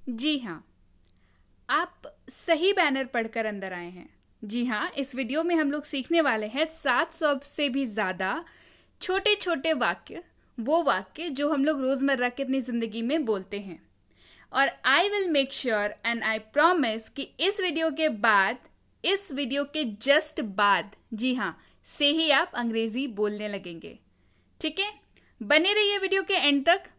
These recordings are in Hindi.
जी हाँ, आप सही बैनर पढ़कर अंदर आए हैं। जी हाँ, इस वीडियो में हम लोग सीखने वाले हैं 700 से भी ज़्यादा छोटे छोटे वाक्य, वो वाक्य जो हम लोग रोज़मर्रा की अपनी ज़िंदगी में बोलते हैं। और I will make sure and I promise कि इस वीडियो के बाद, इस वीडियो के जस्ट बाद, जी हाँ, से ही आप अंग्रेज़ी बोलने लगेंगे। ठीक है, बने रहिए वीडियो के एंड तक।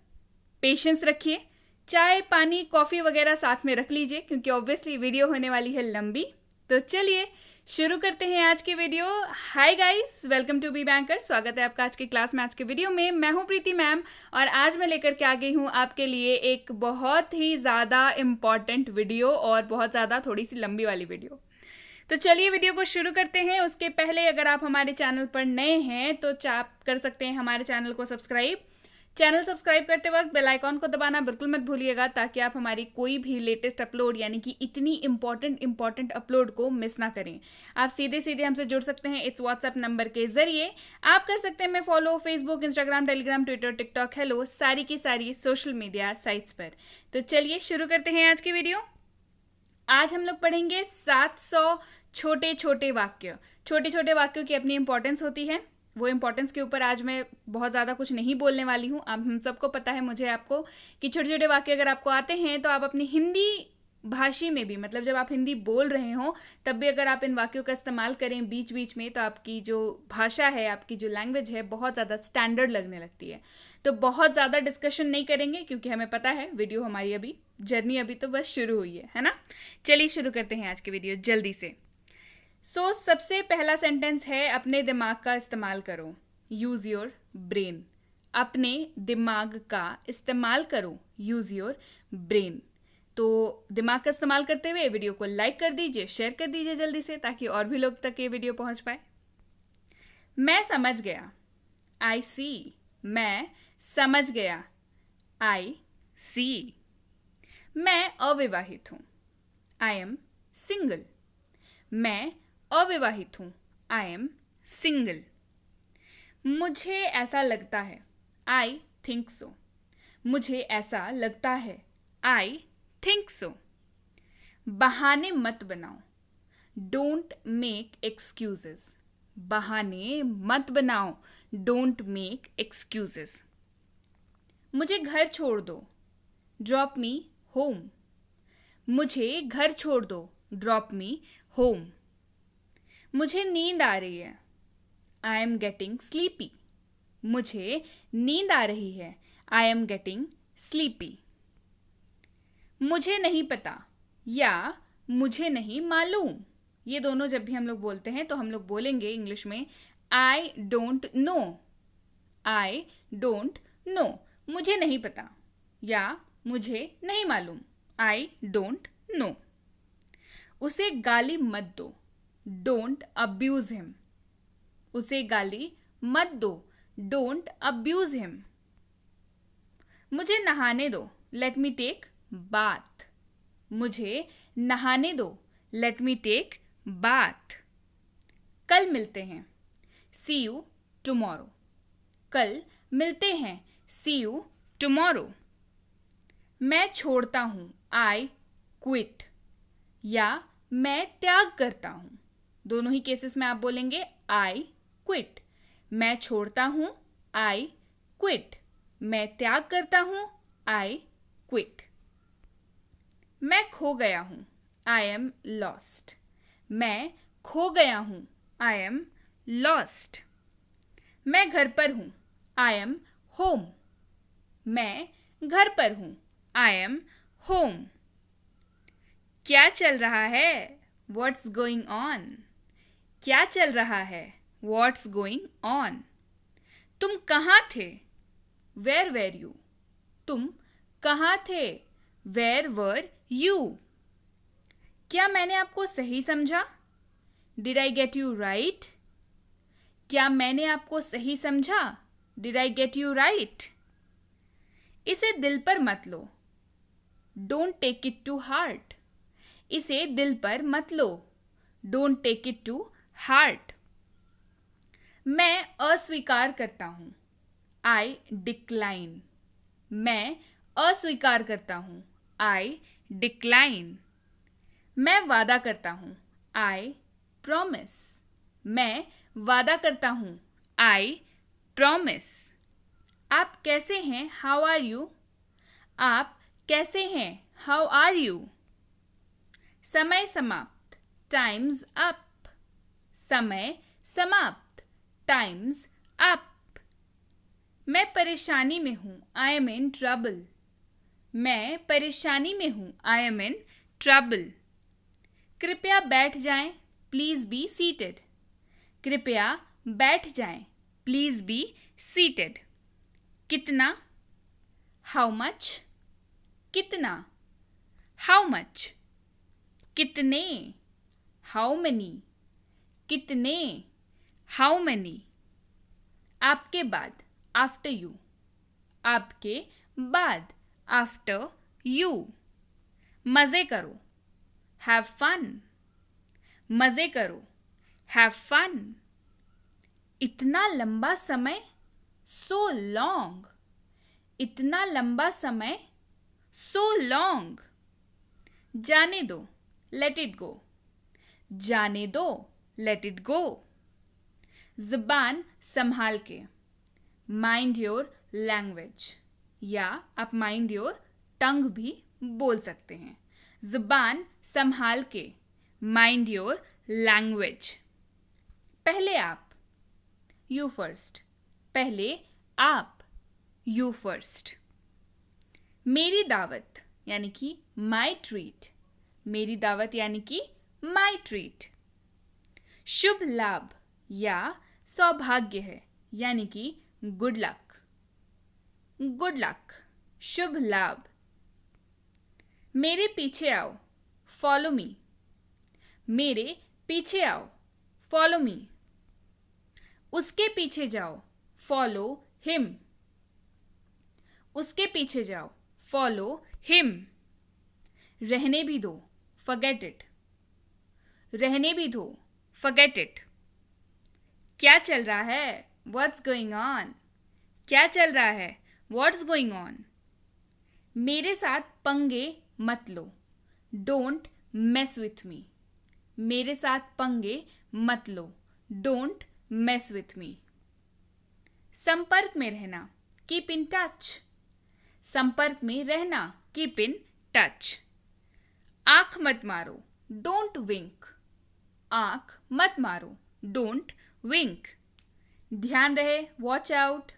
पेशेंस रखिए, चाय पानी कॉफ़ी वगैरह साथ में रख लीजिए क्योंकि ऑब्वियसली वीडियो होने वाली है लंबी। तो चलिए शुरू करते हैं आज की video. Hi guys, welcome to Be Banker. स्वागत है आपका आज की क्लास में, आज के वीडियो में। मैं हूं प्रीति मैम और आज मैं लेकर के आ गई हूं आपके लिए एक बहुत ही ज़्यादा इम्पॉर्टेंट वीडियो और बहुत ज़्यादा थोड़ी सी लंबी वाली वीडियो। तो चलिए वीडियो को शुरू करते हैं। उसके पहले अगर आप हमारे चैनल पर नए हैं तो आप कर सकते हैं हमारे चैनल को सब्सक्राइब। चैनल सब्सक्राइब करते वक्त बेल आइकॉन को दबाना बिल्कुल मत भूलिएगा ताकि आप हमारी कोई भी लेटेस्ट अपलोड यानी कि इतनी इंपॉर्टेंट अपलोड को मिस ना करें। आप सीधे सीधे हमसे जुड़ सकते हैं इस व्हाट्सएप नंबर के जरिए। आप कर सकते हैं मैं follow Facebook, Instagram, Telegram, Twitter, TikTok, hello, सारी की सारी सोशल मीडिया साइट्स पर। तो चलिए शुरू करते हैं आज की वीडियो। आज हम लोग पढ़ेंगे 700 छोटे छोटे वाक्य। छोटे छोटे वाक्यों की अपनी इंपॉर्टेंस होती है। वो इंपॉर्टेंस के ऊपर आज मैं बहुत ज़्यादा कुछ नहीं बोलने वाली हूँ। अब हम सबको पता है, मुझे आपको, कि छोटे छोटे वाक्य अगर आपको आते हैं तो आप अपनी हिंदी भाषी में भी, मतलब जब आप हिंदी बोल रहे हो तब भी अगर आप इन वाक्यों का इस्तेमाल करें बीच बीच में तो आपकी जो भाषा है, आपकी जो लैंग्वेज है, बहुत ज़्यादा स्टैंडर्ड लगने लगती है। तो बहुत ज़्यादा डिस्कशन नहीं करेंगे क्योंकि हमें पता है वीडियो हमारी अभी, जर्नी अभी तो बस शुरू हुई है ना। चलिए शुरू करते हैं आज की वीडियो जल्दी से। सबसे पहला सेंटेंस है, अपने दिमाग का इस्तेमाल करो। Use your brain. अपने दिमाग का इस्तेमाल करो। Use your brain. तो दिमाग का इस्तेमाल करते हुए वीडियो को लाइक कर दीजिए, शेयर कर दीजिए जल्दी से ताकि और भी लोग तक ये वीडियो पहुंच पाए। मैं समझ गया। आई सी। मैं समझ गया। आई सी। मैं अविवाहित हूं। I am single. मैं अविवाहित हूं। I am single. मुझे ऐसा लगता है। I think so. मुझे ऐसा लगता है। I think so. बहाने मत बनाओ। Don't make excuses. बहाने मत बनाओ। Don't make excuses. मुझे घर छोड़ दो। Drop me home. मुझे घर छोड़ दो। Drop me home. मुझे नींद आ रही है। I am getting sleepy. मुझे नींद आ रही है। I am getting sleepy. मुझे नहीं पता या मुझे नहीं मालूम। ये दोनों जब भी हम लोग बोलते हैं तो हम लोग बोलेंगे इंग्लिश में I don't know. I don't know. मुझे नहीं पता या मुझे नहीं मालूम। I don't know. उसे गाली मत दो। Don't abuse him. उसे गाली मत दो। Don't abuse him. मुझे नहाने दो। Let me take bath. मुझे नहाने दो। Let me take bath. कल मिलते हैं। See you tomorrow. कल मिलते हैं। See you tomorrow. मैं छोड़ता हूं। आई क्विट या मैं त्याग करता हूं। दोनों ही केसेस में आप बोलेंगे आई क्विट। मैं छोड़ता हूं। I quit. मैं त्याग करता हूं। I quit. मैं खो गया हूं। I am lost. मैं खो गया हूं। I am lost. मैं घर पर हूं। I am home. मैं घर पर हूं। I am home. क्या चल रहा है? What's going on? क्या चल रहा है? What's going on? तुम कहाँ थे? Where were you? तुम कहाँ थे? Where were you? क्या मैंने आपको सही समझा? Did I get you right? क्या मैंने आपको सही समझा? Did I get you right? इसे दिल पर मत लो। Don't take it to heart. इसे दिल पर मत लो। Don't take it to heart. मैं अस्वीकार करता हूं। I decline. मैं अस्वीकार करता हूं। I decline. मैं वादा करता हूँ, आई प्रॉमिस। मैं वादा करता हूँ, आई प्रॉमिस। आप कैसे हैं, हाउ आर यू? आप कैसे हैं, हाउ आर यू? समय समाप्त, टाइम्स अप। समय समाप्त, टाइम्स अप। मैं परेशानी में हूँ, आई एम इन ट्रबल। मैं परेशानी में हूँ, आई एम इन ट्रबल। कृपया बैठ जाएं, प्लीज बी सीटेड। कृपया बैठ जाएं, प्लीज बी सीटेड। कितना, हाउ मच। कितना, हाउ मच। कितने, हाउ मेनी। कितने, हाउ मेनी। आपके बाद, आफ्टर यू। आपके बाद, आफ्टर यू। मजे करो, हैव फन। मजे करो, हैव फन। इतना लंबा समय, सो लॉन्ग। इतना लंबा समय, सो लॉन्ग। जाने दो, लेट इट गो। जाने दो, लेट इट गो। जुबान संभाल के, माइंड योर लैंग्वेज, या आप माइंड योर टंग भी बोल सकते हैं। जुबान संभाल के, माइंड योर लैंग्वेज। पहले आप, यू फर्स्ट। पहले आप, यू फर्स्ट। मेरी दावत यानी कि माई ट्रीट। मेरी दावत यानी कि माई ट्रीट। शुभ लाभ या सौभाग्य है यानी कि गुड लक। गुड लक, शुभ लाभ। मेरे पीछे आओ, फॉलो मी। मेरे पीछे आओ, फॉलो मी। उसके पीछे जाओ, फॉलो हिम। उसके पीछे जाओ, फॉलो हिम। रहने भी दो, फॉरगेट इट। रहने भी दो, फॉरगेट इट। क्या चल रहा है, व्हाट्स गोइंग ऑन। क्या चल रहा है, व्हाट्स गोइंग ऑन। मेरे साथ पंगे मत लो, डोंट मेस विथ मी। मेरे साथ पंगे मत लो, डोंट मेस विथ मी। संपर्क में रहना, कीप इन टच। संपर्क में रहना, कीप इन टच। आंख मत मारो, डोंट विंक। आंख मत मारो, डोंट विंक। ध्यान रहे, वॉच आउट।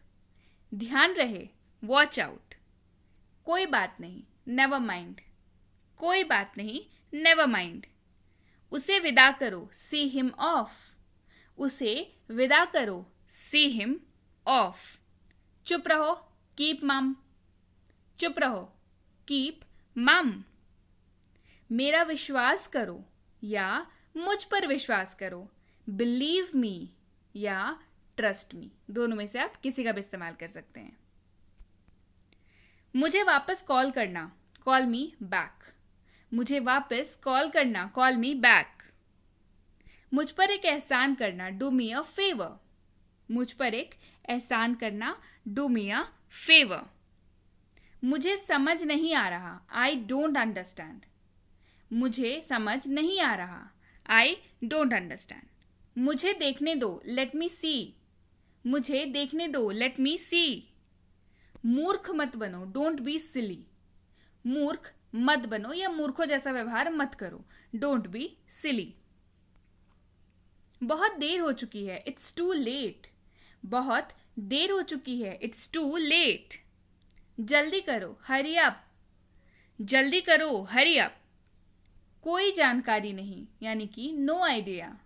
ध्यान रहे, वॉच आउट। कोई बात नहीं, नेवर माइंड। कोई बात नहीं, नेवर माइंड। उसे विदा करो, सी हिम ऑफ। उसे विदा करो, सी हिम ऑफ। चुप रहो, कीप मम। चुप रहो, कीप मम। मेरा विश्वास करो या मुझ पर विश्वास करो, बिलीव मी या ट्रस्ट मी। दोनों में से आप किसी का भी इस्तेमाल कर सकते हैं। मुझे वापस कॉल करना, कॉल मी बैक। मुझे वापस कॉल करना, कॉल मी बैक। मुझ पर एक एहसान करना, डू मी अ फेवर। मुझ पर एक एहसान करना, डू मी अ फेवर। मुझे समझ नहीं आ रहा, आई डोंट अंडरस्टैंड। मुझे समझ नहीं आ रहा, आई डोंट अंडरस्टैंड। मुझे देखने दो, लेट मी सी। मुझे देखने दो, लेट मी सी। मूर्ख मत बनो, डोंट बी सिली। मूर्ख मत बनो या मूर्खों जैसा व्यवहार मत करो, डोंट बी सिली। बहुत देर हो चुकी है, इट्स टू लेट। बहुत देर हो चुकी है, इट्स टू लेट। जल्दी करो, हरी अप। जल्दी करो, हरी अप। कोई जानकारी नहीं यानी कि नो आइडिया।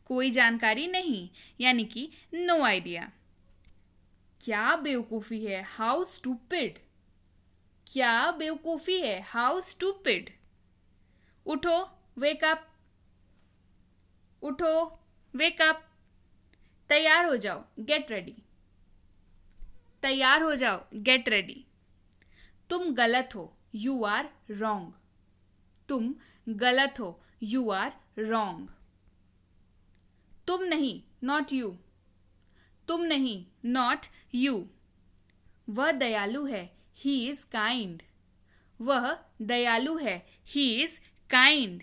कोई जानकारी नहीं यानी कि नो आइडिया। क्या बेवकूफी है, हाउ स्टूपिड। क्या बेवकूफी है, हाउ स्टूपिड। उठो, वेक अप। उठो, वेक अप। तैयार हो जाओ, गेट रेडी। तैयार हो जाओ, गेट रेडी। तुम गलत हो, यू आर रॉन्ग। तुम गलत हो, यू आर रॉन्ग। तुम नहीं, नॉट यू। तुम नहीं, नॉट यू। वह दयालु है, ही इज काइंड। वह दयालु है, he is kind.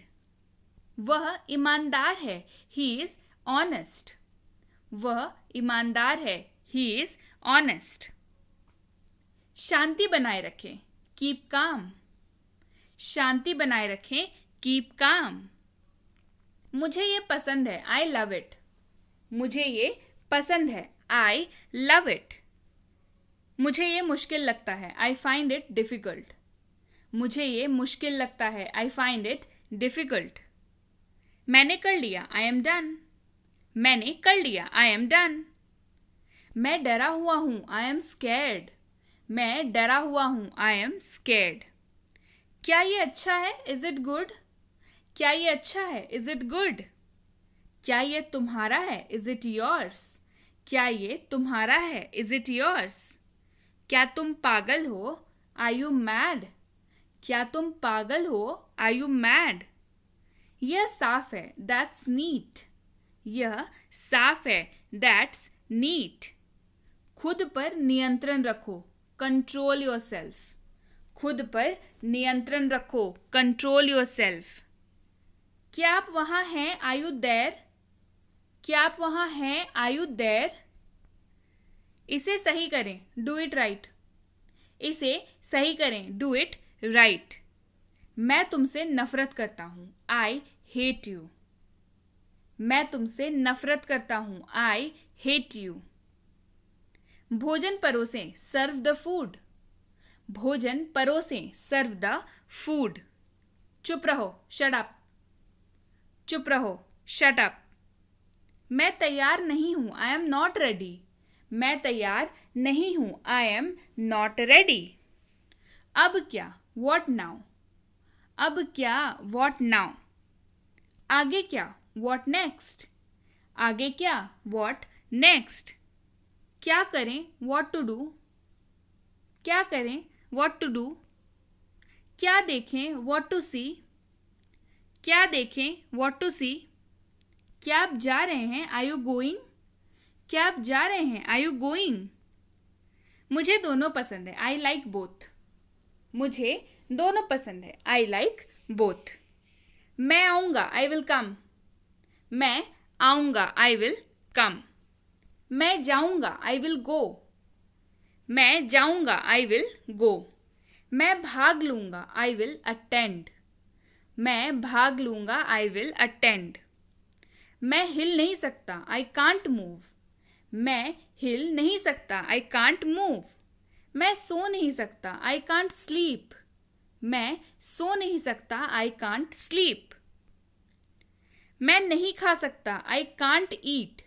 वह ईमानदार है, he is honest. वह ईमानदार है, he is honest. शांति बनाए रखें, keep calm. शांति बनाए रखें, keep calm. मुझे ये पसंद है, I love it. मुझे ये पसंद है, I love it. मुझे ये मुश्किल लगता है, I find it difficult. मुझे ये मुश्किल लगता है, I find it difficult. मैंने कर लिया, I am done. मैंने कर लिया, I am done. मैं डरा हुआ हूँ, I am scared. मैं डरा हुआ हूँ, I am scared. क्या ये अच्छा है? Is it good? क्या ये अच्छा है? Is it good? क्या ये तुम्हारा है? Is it yours? क्या ये तुम्हारा है? Is it yours? क्या तुम पागल हो? Are you mad? क्या तुम पागल हो? Are you mad? यह साफ है, that's neat. यह साफ है, that's neat. खुद पर नियंत्रण रखो, control yourself. खुद पर नियंत्रण रखो, control yourself. क्या आप वहाँ हैं? Are you there? क्या आप वहाँ हैं? Are you there? इसे सही करें, do it right. इसे सही करें, do it right. मैं तुमसे नफरत करता हूँ, I hate you. मैं तुमसे नफरत करता हूँ, I hate you. भोजन परोसें, serve the food. भोजन परोसें, serve the food. चुप रहो, shut up. चुप रहो, shut up. मैं तैयार नहीं हूँ, I am not ready. मैं तैयार नहीं हूँ, I am not ready. अब क्या? What now? अब क्या? What now? आगे क्या? What next? आगे क्या? What next? क्या करें? What to do? क्या करें? What to do? क्या देखें? What to see? क्या देखें? What to see? क्या आप जा रहे हैं? Are you going? क्या आप जा रहे हैं? Are you going? मुझे दोनों पसंद है, I like both. मुझे दोनों पसंद है, I like both. मैं आऊँगा, I will come. मैं आऊँगा, I will come. मैं जाऊँगा, I will go. मैं जाऊँगा, I will go. मैं भाग लूँगा, I will attend. मैं भाग लूँगा, I will attend. मैं हिल नहीं सकता, I can't move. मैं हिल नहीं सकता, I can't move. मैं सो नहीं सकता, I can't sleep. मैं सो नहीं सकता, I can't sleep. मैं नहीं खा सकता, I can't eat.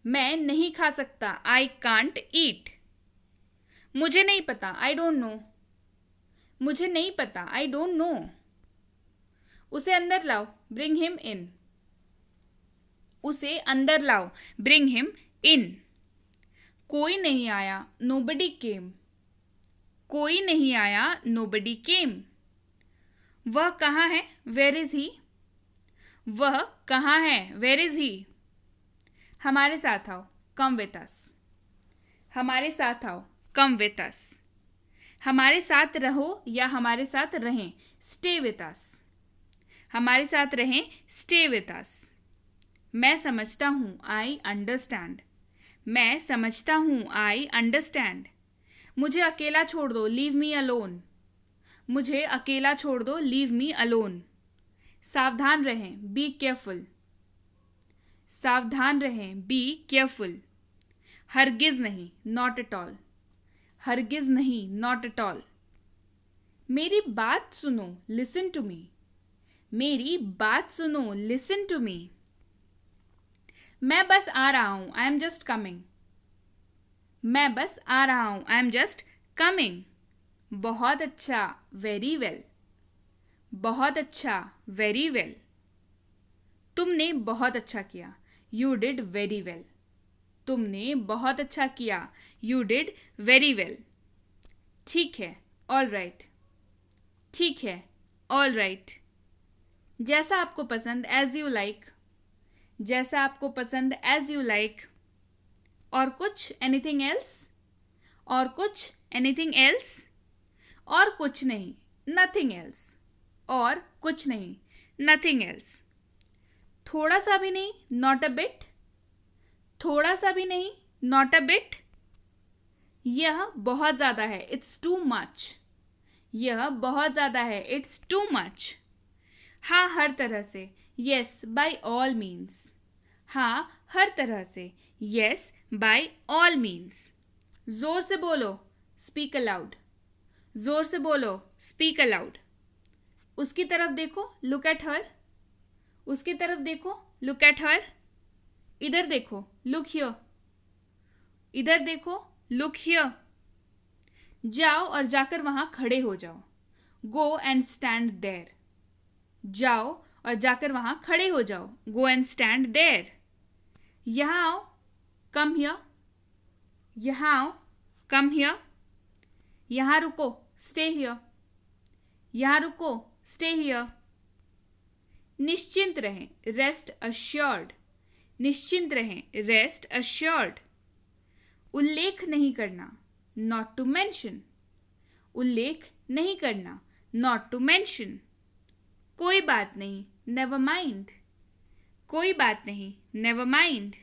मैं नहीं खा सकता, I can't eat. मुझे नहीं पता, I don't know. मुझे नहीं पता, I don't know. उसे अंदर लाओ, bring him in. उसे अंदर लाओ, bring him in. कोई नहीं आया, nobody came. कोई नहीं आया, nobody came. वह कहाँ है? Where is he? वह कहाँ है? Where is he? हमारे साथ आओ, come with us. हमारे साथ आओ, come with us. हमारे साथ रहो या हमारे साथ रहें, stay with us. हमारे साथ रहें, stay with us. मैं समझता हूँ, I understand. मैं समझता हूँ, I understand. मुझे अकेला छोड़ दो, leave me alone. मुझे अकेला छोड़ दो, leave me alone. सावधान रहें, be careful. सावधान रहें, be careful. हरगिज नहीं, not at all. हरगिज नहीं, not at all. मेरी बात सुनो, listen to me. मेरी बात सुनो, listen to me. मैं बस आ रहा हूँ, I am just coming. मैं बस आ रहा हूँ, I am just coming. बहुत अच्छा, very well. बहुत अच्छा, very well. तुमने बहुत अच्छा किया, you did very well. तुमने बहुत अच्छा किया, you did very well. ठीक है, all right. ठीक है, all right. जैसा आपको पसंद, as you like. जैसा आपको पसंद, as you like. और कुछ, anything else? और कुछ, anything else? और कुछ नहीं, नथिंग एल्स, और कुछ नहीं, नथिंग एल्स। थोड़ा सा भी नहीं, नॉट अ बिट, थोड़ा सा भी नहीं, नॉट अ बिट। यह बहुत ज्यादा है, इट्स टू मच, यह बहुत ज्यादा है, इट्स टू मच। हाँ हर तरह से, यस बाय ऑल मीन्स, हाँ हर तरह से, यस बाय ऑल मीन्स। जोर से बोलो, स्पीक अलाउड, जोर से बोलो, स्पीक अलाउड। उसकी तरफ देखो, लुक एट हर, उसकी तरफ देखो, लुक एट हर। इधर देखो, लुक हियर, इधर देखो, लुक हियर। जाओ और जाकर वहां खड़े हो जाओ, गो एंड स्टैंड देयर, जाओ और जाकर वहां खड़े हो जाओ, गो एंड स्टैंड देयर। यहां आओ, कम हियर, यहां आओ, कम हियर। यहां रुको, स्टे हियर, यहां रुको, स्टे हियर। निश्चिंत रहें, रेस्ट अश्योर्ड, निश्चिंत रहें, रेस्ट अश्योर्ड। उल्लेख नहीं करना, नॉट टू मेंशन, उल्लेख नहीं करना, नॉट टू मेंशन। कोई बात नहीं, नेवर माइंड, कोई बात नहीं, नेवर माइंड।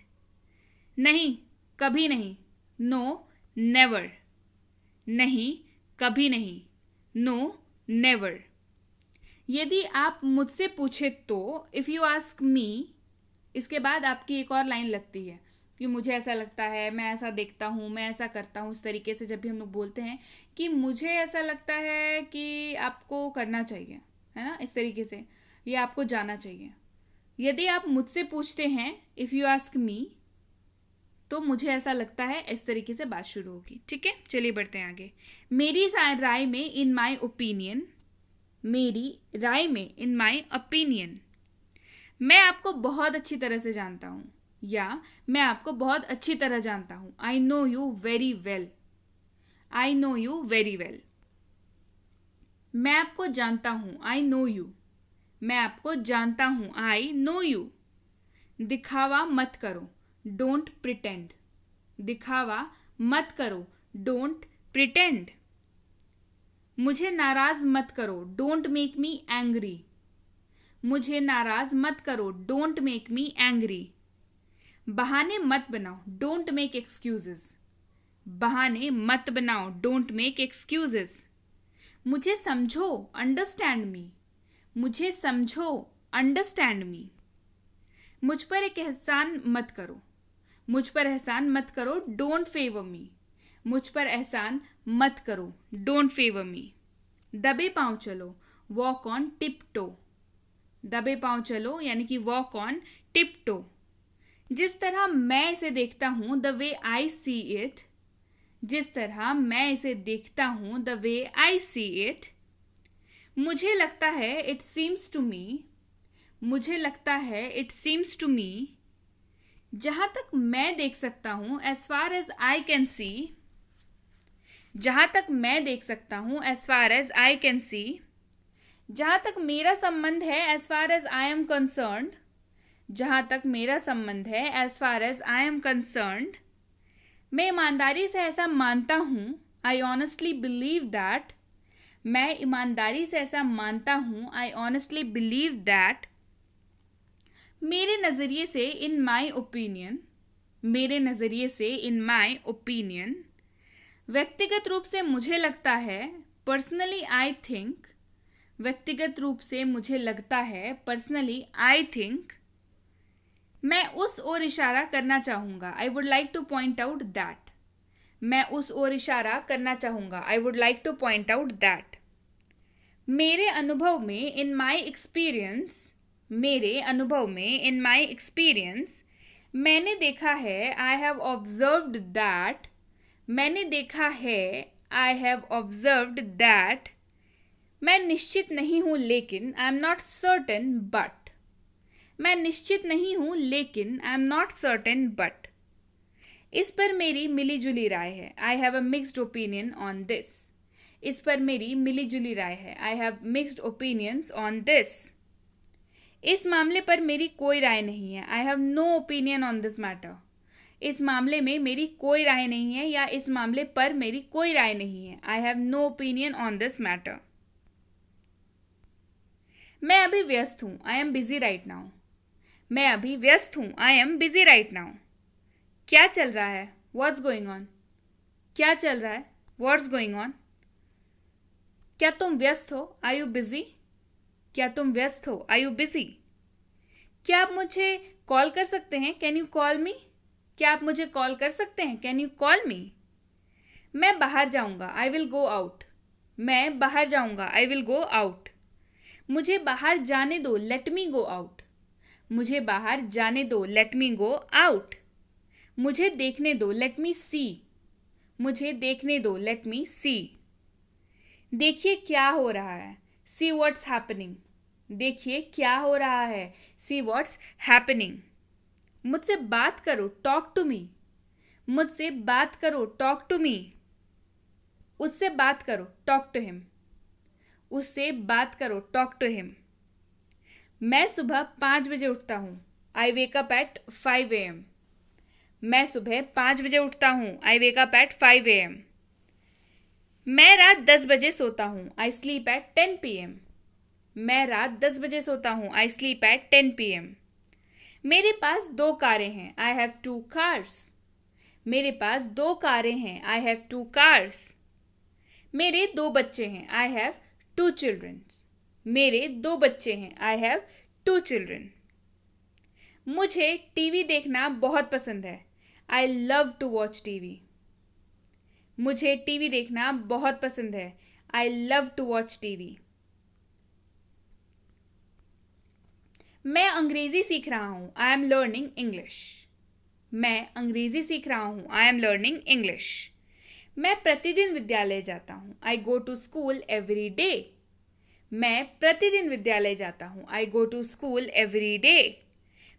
नहीं, कभी नहीं, नो नेवर, नहीं कभी नहीं, नो नेवर। यदि आप मुझसे पूछे तो, इफ यू आस्क मी, इसके बाद आपकी एक और लाइन लगती है कि मुझे ऐसा लगता है, मैं ऐसा देखता हूँ, मैं ऐसा करता हूँ। इस तरीके से जब भी हम लोग बोलते हैं कि मुझे ऐसा लगता है कि आपको करना चाहिए, है ना, इस तरीके से, ये आपको जाना चाहिए। यदि आप मुझसे पूछते हैं, इफ यू आस्क मी, तो मुझे ऐसा लगता है, इस तरीके से बात शुरू होगी। ठीक है, चलिए बढ़ते हैं आगे। मेरी राय में, इन माई ओपिनियन, मेरी राय में, इन माई ओपिनियन। मैं आपको बहुत अच्छी तरह से जानता हूं, या मैं आपको बहुत अच्छी तरह जानता हूं। I know you very well, I know you very well. मैं आपको जानता हूं, आई नो यू, मैं आपको जानता हूं, आई नो यू। दिखावा मत करो, डोंट प्रिटेंड, दिखावा मत करो, डोंट प्रिटेंड। मुझे नाराज मत करो, डोंट मेक मी एंग्री, मुझे नाराज मत करो, डोंट मेक मी एंग्री। बहाने मत बनाओ, डोंट मेक एक्सक्यूजेस, बहाने मत बनाओ, डोंट मेक एक्सक्यूजेस। मुझे समझो, अंडरस्टैंड मी, मुझे समझो, अंडरस्टैंड मी। मुझ पर एक एहसान मत करो, मुझ पर एहसान मत करो, डोंट फेवर मी, मुझ पर एहसान मत करो, डोंट फेवर मी। दबे पांव चलो, वॉक ऑन टिप टो, दबे पांव चलो यानी कि वॉक ऑन टिप टो। जिस तरह मैं इसे देखता हूं, the way I see it, जिस तरह मैं इसे देखता हूं, the way I see it. मुझे लगता है, इट सीम्स टू मी, मुझे लगता है, इट सीम्स टू मी। जहां तक मैं देख सकता हूं, as far as I can see, जहां तक मैं देख सकता हूं, as far as I can see. जहां तक मेरा संबंध है, as far as I am concerned, जहां तक मेरा संबंध है, as far as I am concerned. मैं ईमानदारी से ऐसा मानता हूं, आई ऑनेस्टली बिलीव दैट, मैं ईमानदारी से ऐसा मानता हूं, आई ऑनेस्टली बिलीव दैट। मेरे नजरिए से, इन माई ओपिनियन, मेरे नजरिए से, इन माई ओपिनियन। व्यक्तिगत रूप से मुझे लगता है, पर्सनली आई थिंक, व्यक्तिगत रूप से मुझे लगता है, पर्सनली आई थिंक। मैं उस ओर इशारा करना चाहूंगा, I would like two point out that, मैं उस ओर इशारा करना चाहूंगा, I would like two point out that. मेरे अनुभव में, इन माई एक्सपीरियंस, मेरे अनुभव में, इन माई एक्सपीरियंस। मैंने देखा है, आई हैव ऑब्जर्व्ड दैट, मैंने देखा है, आई हैव ऑब्जर्व्ड दैट। मैं निश्चित नहीं हूं लेकिन, I am not certain but, मैं निश्चित नहीं हूं लेकिन, I am not certain but. इस पर मेरी मिली जुली राय है, I have a mixed opinion on this, इस पर मेरी मिली जुली राय है, I have mixed opinions on this. इस मामले पर मेरी कोई राय नहीं है, I have no opinion on this matter, इस मामले में मेरी कोई राय नहीं है, या इस मामले पर मेरी कोई राय नहीं है, I have no opinion on this matter. मैं अभी व्यस्त हूँ, I am busy right now. मैं अभी व्यस्त हूँ, I am busy right now. क्या चल रहा है, व्हाट्स गोइंग ऑन। क्या चल रहा है, व्हाट्स गोइंग ऑन। क्या तुम व्यस्त हो, आर यू बिजी। क्या तुम व्यस्त हो, आर यू बिजी। क्या आप मुझे कॉल कर सकते हैं, कैन यू कॉल मी। क्या आप मुझे कॉल कर सकते हैं, कैन यू कॉल मी। मैं बाहर जाऊंगा, आई विल गो आउट। मैं बाहर जाऊंगा, आई विल गो आउट। मुझे बाहर जाने दो, लेट मी गो आउट। मुझे बाहर जाने दो, लेट मी गो आउट। मुझे देखने दो, लेट मी सी। मुझे देखने दो, लेट मी सी। देखिए क्या हो रहा है, सी व्हाट्स हैपनिंग। देखिए क्या हो रहा है, सी व्हाट्स हैपनिंग। मुझसे बात करो, टॉक टू मी। मुझसे बात करो, टॉक टू मी। उससे बात करो, टॉक टू हिम। उससे बात करो, टॉक टू हिम। मैं सुबह 5 बजे उठता हूँ, आई वेक अप एट 5 AM। मैं सुबह 5 बजे उठता हूँ, आई वेक अप एट 5 AM। मैं रात 10 बजे सोता हूँ, आई स्लीप एट 10 PM। मैं रात 10 बजे सोता हूँ, आई स्लीप एट 10 PM। मेरे पास 2 कारें हैं, आई हैव 2 कार्स। मेरे पास 2 कारें हैं, आई हैव 2 कार्स। मेरे 2 बच्चे हैं, आई हैव 2 चिल्ड्रन। मेरे 2 बच्चे हैं, आई हैव 2 चिल्ड्रन। मुझे टीवी देखना बहुत पसंद है, I love to watch TV. मुझे टीवी देखना बहुत पसंद है, I love to watch TV. मैं अंग्रेजी सीख रहा हूँ, आई एम लर्निंग इंग्लिश। मैं अंग्रेजी सीख रहा हूँ, आई एम लर्निंग इंग्लिश। मैं प्रतिदिन विद्यालय जाता हूँ, I go to school every day. मैं प्रतिदिन विद्यालय जाता हूँ, I go to school every day.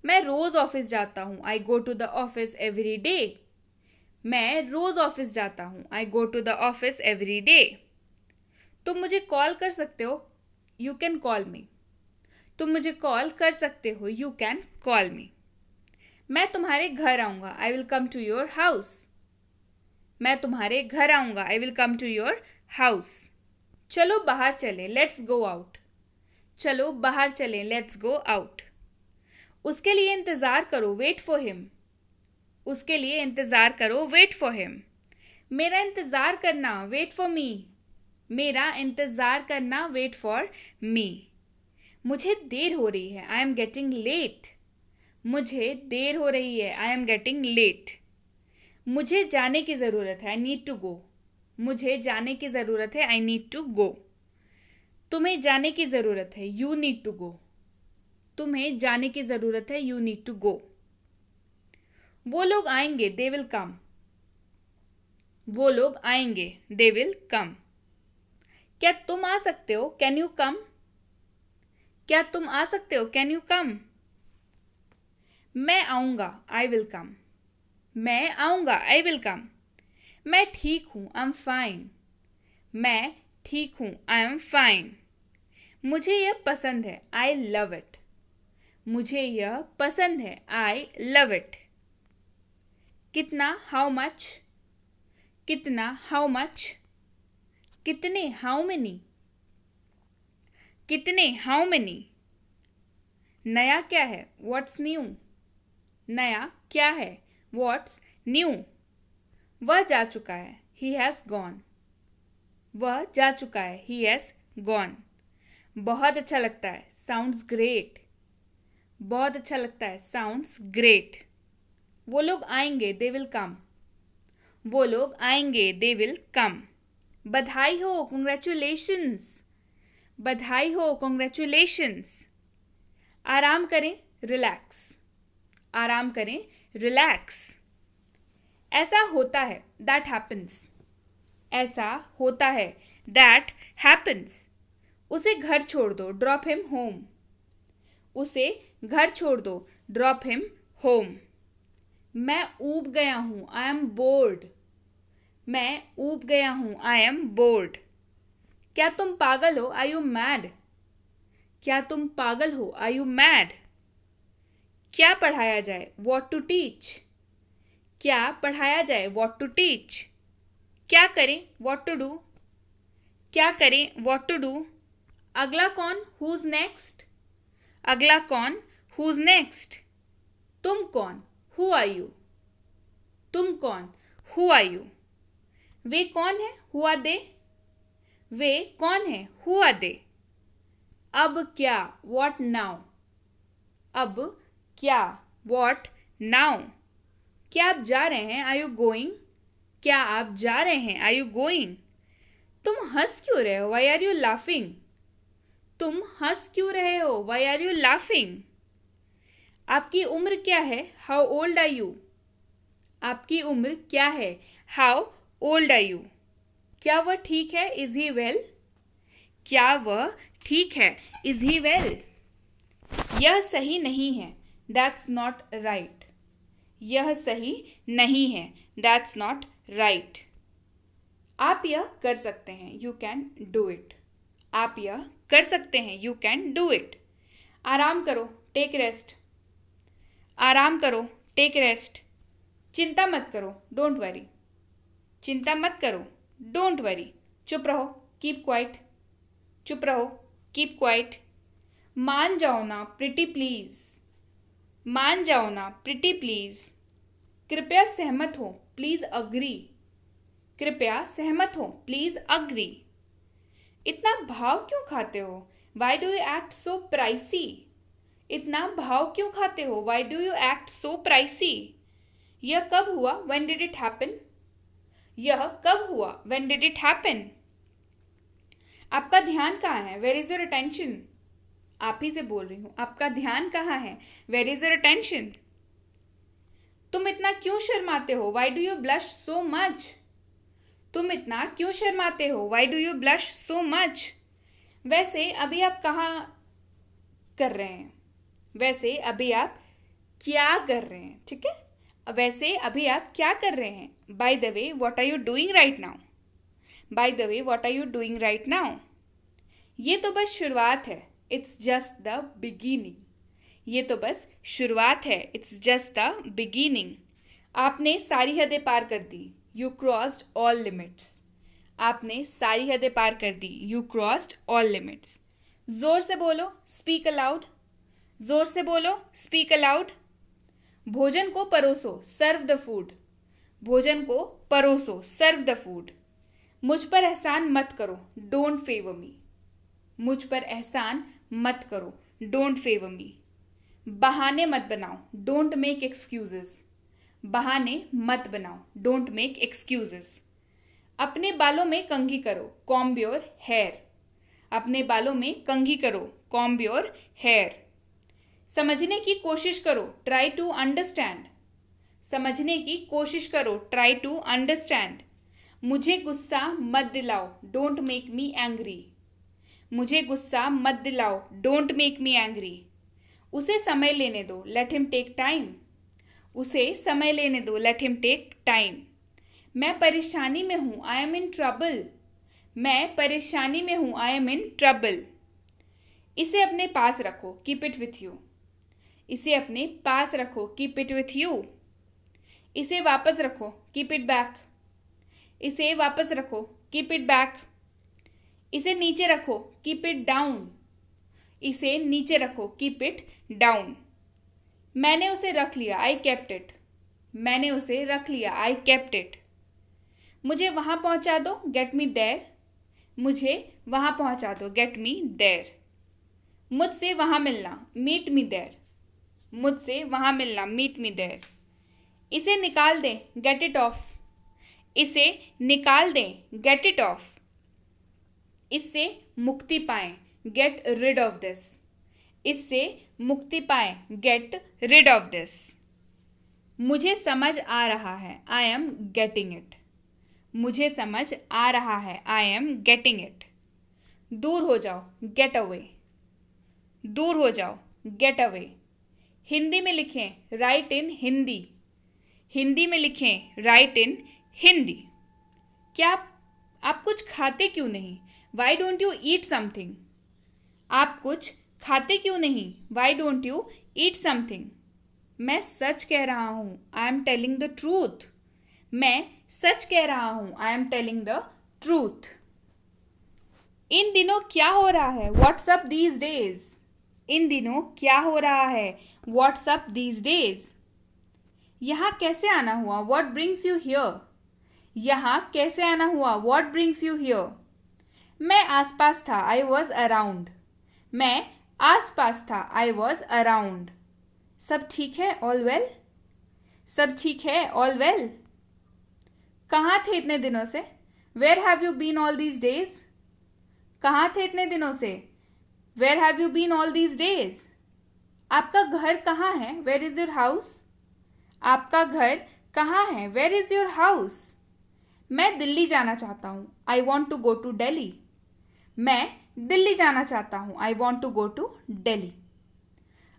मैं रोज ऑफिस जाता हूँ, I go to the office every day. मैं रोज ऑफिस जाता हूँ, I go to the office every day. तुम मुझे कॉल कर सकते हो, यू कैन कॉल मी। तुम मुझे कॉल कर सकते हो, यू कैन कॉल मी। मैं तुम्हारे घर आऊँगा, I will come to your house. मैं तुम्हारे घर आऊँगा, I will come to your house. चलो बाहर चले, लेट्स गो आउट। चलो बाहर चले, लेट्स गो आउट। उसके लिए इंतज़ार करो, वेट फॉर हिम। उसके लिए इंतज़ार करो, वेट फॉर हिम। मेरा इंतज़ार करना, वेट फॉर मी। मेरा इंतज़ार करना, वेट फॉर मी। मुझे देर हो रही है, आई एम गेटिंग लेट। मुझे देर हो रही है, आई एम गेटिंग लेट। मुझे जाने की ज़रूरत है, आई नीड टू गो। मुझे जाने की ज़रूरत है, आई नीड टू गो। तुम्हें जाने की ज़रूरत है, यू नीड टू गो। तुम्हें जाने की ज़रूरत है, यू नीड टू गो। वो लोग आएंगे, दे विल कम। वो लोग आएंगे, दे विल कम। क्या तुम आ सकते हो, कैन यू कम। क्या तुम आ सकते हो, कैन यू कम। मैं आऊँगा, आई विल कम। मैं आऊँगा, आई विल कम। मैं ठीक हूँ, आई एम फाइन। मैं ठीक हूँ, आई एम फाइन। मुझे यह पसंद है, आई लव इट। मुझे यह पसंद है, आई लव इट। कितना, हाउ मच। कितना, हाउ मच। कितने, हाउ मेनी। कितने, हाउ मेनी। नया क्या है, व्हाट्स न्यू। नया क्या है, व्हाट्स न्यू। वह जा चुका है, ही हैज़ गॉन। वह जा चुका है, ही हैज़ गॉन। बहुत अच्छा लगता है, साउंड्स ग्रेट। बहुत अच्छा लगता है, साउंड्स ग्रेट। वो लोग आएंगे, दे विल कम। वो लोग आएंगे, दे विल कम। बधाई हो, कंग्रेचुलेशंस। बधाई हो, कंग्रेचुलेशंस। आराम करें, रिलैक्स। आराम करें, रिलैक्स। ऐसा होता है, दैट हैपन्स। ऐसा होता है, दैट हैपन्स। उसे घर छोड़ दो, ड्रॉप हिम होम। उसे घर छोड़ दो, ड्रॉप हिम होम। मैं ऊब गया हूँ, आई एम बोर्ड। मैं ऊब गया हूँ, आई एम बोर्ड। क्या तुम पागल हो, आर यू मैड। क्या तुम पागल हो, आर यू मैड। क्या पढ़ाया जाए, व्हाट टू टीच। क्या पढ़ाया जाए, व्हाट टू टीच। क्या करें, व्हाट टू डू। क्या करें, व्हाट टू डू। अगला कौन, हुज नेक्स्ट, अगला कौन, हुज नेक्स्ट। तुम कौन, हु आर यू, तुम कौन, हु आर यू। वे कौन है, हु आर दे, वे कौन है, हु आर दे। अब क्या, वॉट नाउ, अब क्या, वॉट नाउ। क्या आप जा रहे हैं, आर यू गोइंग, क्या आप जा रहे हैं, आर यू गोइंग। तुम हंस क्यों रहे हो, वाई आर यू लाफिंग, तुम हंस क्यों रहे हो, वाई आर यू लाफिंग। आपकी उम्र क्या है, हाउ ओल्ड आर यू, आपकी उम्र क्या है, हाउ ओल्ड आर यू। क्या वह ठीक है, इज ही वेल, क्या वह ठीक है, इज ही वेल। यह सही नहीं है, दैट्स नॉट राइट, यह सही नहीं है, दैट्स नॉट राइट। आप यह कर सकते हैं, यू कैन डू इट, आप यह कर सकते हैं, यू कैन डू इट। आराम करो, टेक रेस्ट, आराम करो, टेक रेस्ट। चिंता मत करो, डोंट वरी, चिंता मत करो, डोंट वरी। चुप रहो, कीप क्वाइट, चुप रहो, कीप क्वाइट। मान जाओ ना, प्रिटी प्लीज, मान जाओ ना, प्रिटी प्लीज। कृपया सहमत हो, प्लीज अग्री, कृपया सहमत हो, प्लीज अग्री। इतना भाव क्यों खाते हो, why do you act so pricey, इतना भाव क्यों खाते हो, why do you act so pricey. यह कब हुआ, व्हेन डिड इट हैपन, यह कब हुआ, व्हेन डिड इट हैपन। आपका ध्यान कहाँ है, वेयर इज योर अटेंशन, आप ही से बोल रही हूं, आपका ध्यान कहाँ है, वेयर इज योर अटेंशन। तुम इतना क्यों शर्माते हो, why do you blush so much, तुम इतना क्यों शर्माते हो, why do you blush so much. वैसे अभी आप कहाँ कर रहे हैं, वैसे अभी आप क्या कर रहे हैं, ठीक है। वैसे अभी आप क्या कर रहे हैं, by the way what are you doing right now, by the way what are you doing right now. ये तो बस शुरुआत है, इट्स जस्ट द बिगिनिंग, ये तो बस शुरुआत है, इट्स जस्ट द बिगिनिंग। आपने सारी हदें पार कर दी, यू क्रॉस्ड ऑल लिमिट्स, आपने सारी हदें पार कर दी, यू क्रॉस्ड ऑल लिमिट्स। जोर से बोलो, स्पीक अलाउड, जोर से बोलो, स्पीक अलाउड। भोजन को परोसो, सर्व द फूड, भोजन को परोसो, सर्व द फूड। मुझ पर एहसान मत करो, डोंट फेवर मी, मुझ पर एहसान मत करो, डोंट फेवर मी। बहाने मत बनाओ, डोंट मेक एक्सक्यूजेस, बहाने मत बनाओ, डोंट मेक एक्सक्यूजेस। अपने बालों में कंघी करो, कॉम्ब योर हेयर, अपने बालों में कंघी करो, कॉम्ब योर हेयर। समझने की कोशिश करो, ट्राई टू अंडरस्टैंड, समझने की कोशिश करो, ट्राई टू अंडरस्टैंड। मुझे गुस्सा मत दिलाओ, डोंट मेक मी एंग्री, मुझे गुस्सा मत दिलाओ, डोंट मेक मी एंग्री। उसे समय लेने दो, लेट हिम टेक टाइम, उसे समय लेने दो, लेट हिम टेक टाइम। मैं परेशानी में हूं, आई एम इन ट्रबल, मैं परेशानी में हूं, आई एम इन ट्रबल। इसे अपने पास रखो, कीप इट विथ यू, इसे अपने पास रखो, कीप इट विथ यू। इसे वापस रखो, कीप इट बैक, इसे वापस रखो, कीप इट बैक। इसे नीचे रखो, कीप इट डाउन, इसे नीचे रखो, कीप इट डाउन। मैंने उसे रख लिया, आई केप्ट इट, मैंने उसे रख लिया, आई केप्ट इट। मुझे वहां पहुंचा दो, गेट मी देयर, मुझे वहां पहुंचा दो, गेट मी देयर। मुझसे वहां मिलना, मीट मी देयर, मुझसे वहां मिलना, मीट मी देयर। इसे निकाल दें, गेट इट ऑफ, इसे निकाल दें, गेट इट ऑफ। इससे मुक्ति पाएं, गेट रिड ऑफ दिस, इससे मुक्ति पाएं, गेट रिड ऑफ दिस। मुझे समझ आ रहा है, आई एम गेटिंग इट, मुझे समझ आ रहा है, आई एम गेटिंग इट। दूर हो जाओ, गेट अवे, दूर हो जाओ, गेट अवे। हिंदी में लिखें, राइट इन हिंदी, हिंदी में लिखें, राइट इन हिंदी। क्या आप कुछ खाते क्यों नहीं, why don't you eat something, आप कुछ खाते क्यों नहीं, why don't you eat something. मैं सच कह रहा हूं, I am telling the truth, मैं सच कह रहा हूं, I am telling the truth. इन दिनों क्या हो रहा है? What's up these days? इन दिनों क्या हो रहा है? What's up these days? यहाँ कैसे आना हुआ? What brings you here? यहाँ कैसे आना हुआ? What brings you here? मैं आसपास था, आई वॉज अराउंड। मैं आसपास था, आई वॉज अराउंड। सब ठीक है? All well? सब ठीक है? All well? कहाँ थे इतने दिनों से? Where have you been all these days? कहाँ थे इतने दिनों से? Where have you been all these days? आपका घर कहाँ है? Where is your house? आपका घर कहाँ है? Where is your house? मैं दिल्ली जाना चाहता हूँ, I want to go to Delhi. मैं दिल्ली जाना चाहता हूँ, I want to go to Delhi.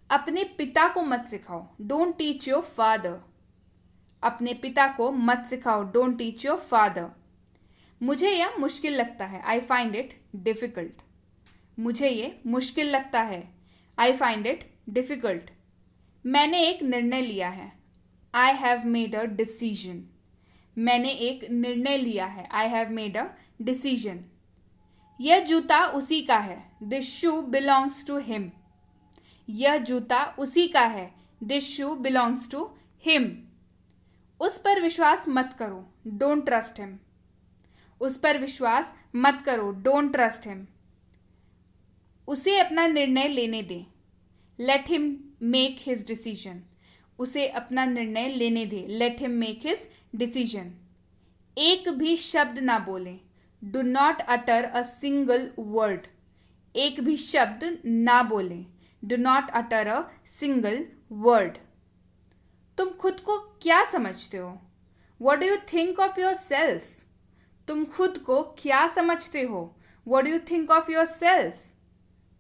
अपने पिता को मत सिखाओ, डोंट टीच योर फादर। अपने पिता को मत सिखाओ, डोंट टीच योर फादर। मुझे यह मुश्किल लगता है, आई फाइंड इट डिफिकल्ट। मुझे ये मुश्किल लगता है, आई फाइंड इट डिफिकल्ट। मैंने एक निर्णय लिया है, I have made a decision. मैंने एक निर्णय लिया है, I have made a decision. यह जूता उसी का है, this shoe belongs to him. यह जूता उसी का है, this shoe belongs to him. उस पर विश्वास मत करो, डोंट ट्रस्ट हिम। उस पर विश्वास मत करो, डोंट ट्रस्ट हिम। उसे अपना निर्णय लेने दे, let him make his decision. उसे अपना निर्णय लेने दे, let him make his decision. एक भी शब्द ना बोले, do not utter a single word. एक भी शब्द ना बोले, do not utter a single word. तुम खुद को क्या समझते हो? What do you think of yourself? तुम खुद को क्या समझते हो? What do you think of yourself?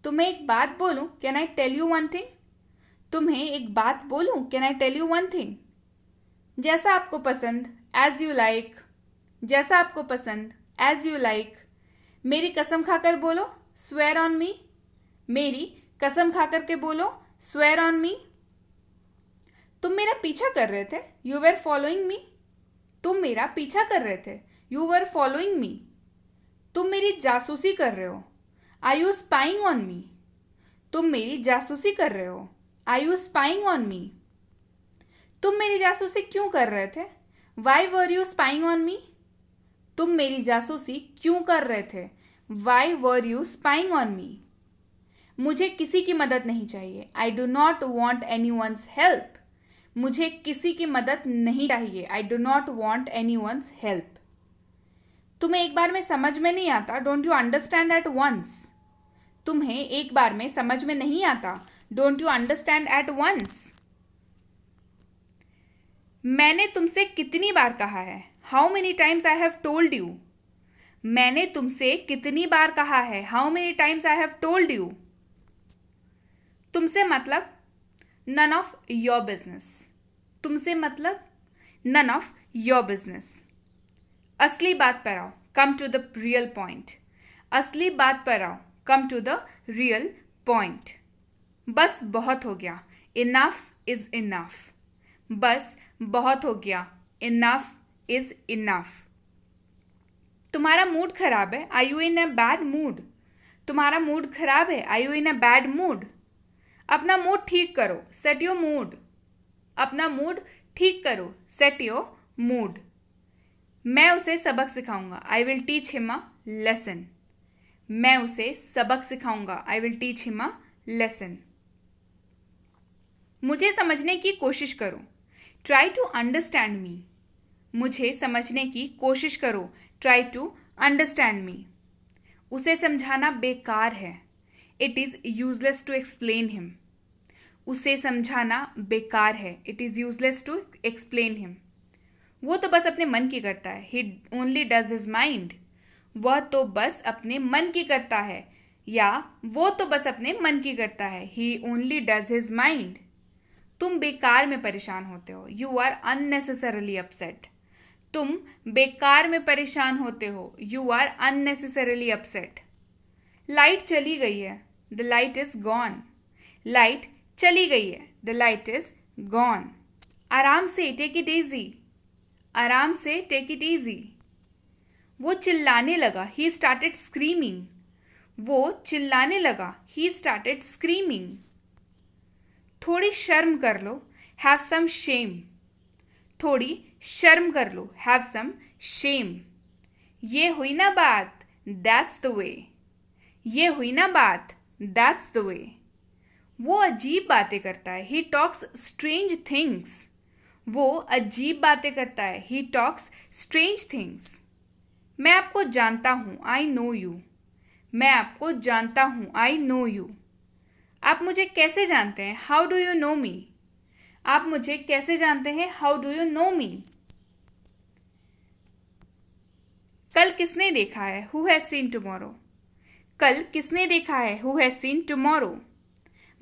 तुम्हें एक बात बोलूं, can I tell you one thing? तुम्हें एक बात बोलूं, can I tell you one thing? जैसा आपको पसंद, एज यू लाइक। जैसा आपको पसंद, एज यू लाइक। मेरी कसम खाकर बोलो, स्वेयर ऑन मी। मेरी कसम खाकर के बोलो, स्वेयर ऑन मी। तुम मेरा पीछा कर रहे थे, यू वर फॉलोइंग मी। तुम मेरा पीछा कर रहे थे, यू वर फॉलोइंग मी। तुम मेरी जासूसी कर रहे हो, are you spying on me. तुम मेरी जासूसी कर रहे हो, are you spying on me. तुम मेरी जासूसी क्यों कर रहे थे? Why were you spying on me. तुम मेरी जासूसी क्यों कर रहे थे? Why were you spying on me. मुझे किसी की मदद नहीं चाहिए, I do not want any one's help. मुझे किसी की मदद नहीं चाहिए, I do not want any one's help. तुम्हें एक बार में समझ में नहीं आता, don't you understand at once. तुम्हें एक बार में समझ में नहीं आता, don't you understand at once. मैंने तुमसे कितनी बार कहा है, how many times I have told you. मैंने तुमसे कितनी बार कहा है, how many times I have told you. तुमसे मतलब, नन ऑफ योर बिजनेस। तुमसे मतलब, नन ऑफ योर बिजनेस। असली बात पर आओ, come to the real point. असली बात पर आओ, come to the real point. बस बहुत हो गया, इनफ इज इनफ। बस बहुत हो गया, इनफ इज इनफ। तुम्हारा मूड खराब है, are you in a bad mood. तुम्हारा मूड खराब है, are you in a bad mood. अपना मूड ठीक करो, सेट योर मूड। अपना मूड ठीक करो, सेट योर मूड। मैं उसे सबक सिखाऊंगा, I will teach him a lesson. मैं उसे सबक सिखाऊंगा, I will teach him a lesson. मुझे समझने की कोशिश करो, ट्राई टू अंडरस्टैंड मी। मुझे समझने की कोशिश करो, ट्राई टू अंडरस्टैंड मी। उसे समझाना बेकार है, it is useless to explain him. उसे समझाना बेकार है, it is useless to explain him. वो तो बस अपने मन की करता है, he only does his mind. वह तो बस अपने मन की करता है, या वो तो बस अपने मन की करता है, he only does his mind. तुम बेकार में परेशान होते हो, यू आर अननेसेसरली अपसेट। तुम बेकार में परेशान होते हो, you are unnecessarily upset. Light चली गई है, the light is gone. Light चली गई है, द लाइट इज गॉन। आराम से, टेक इट इजी। आराम से, टेक इट इजी। वो चिल्लाने लगा, ही स्टार्टेड स्क्रीमिंग। वो चिल्लाने लगा. He started screaming. थोड़ी शर्म कर लो. Have some shame. थोड़ी शर्म कर लो. Have some shame. ये हुई ना बात. That's the way. ये हुई ना बात. That's the way. वो अजीब बातें करता है. He talks strange things. वो अजीब बातें करता है. He talks strange things. मैं आपको जानता हूँ. I know you. मैं आपको जानता हूँ. I know you. आप मुझे कैसे जानते हैं? How do you know me? आप मुझे कैसे जानते हैं? How do you know me? कल किसने देखा है? Who has seen tomorrow? कल किसने देखा है? Who has seen tomorrow?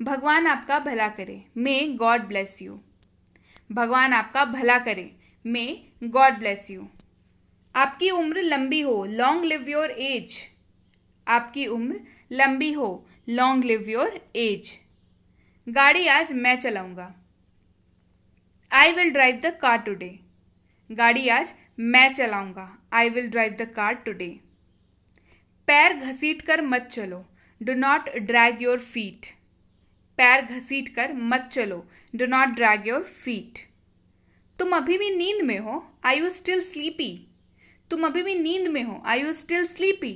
भगवान आपका भला करे. May God bless you. भगवान आपका भला करे. May God bless you. आपकी उम्र लंबी हो. Long live your age. आपकी उम्र लंबी हो. Long live your age. गाड़ी आज मैं चलाऊंगा. I will drive the car today. गाड़ी आज मैं चलाऊंगा. I will drive the car today. पैर घसीट कर मत चलो. Do not drag your feet. पैर घसीट कर मत चलो. Do not drag your feet. तुम अभी भी नींद में हो. Are you still sleepy? तुम अभी भी नींद में हो. Are you still sleepy?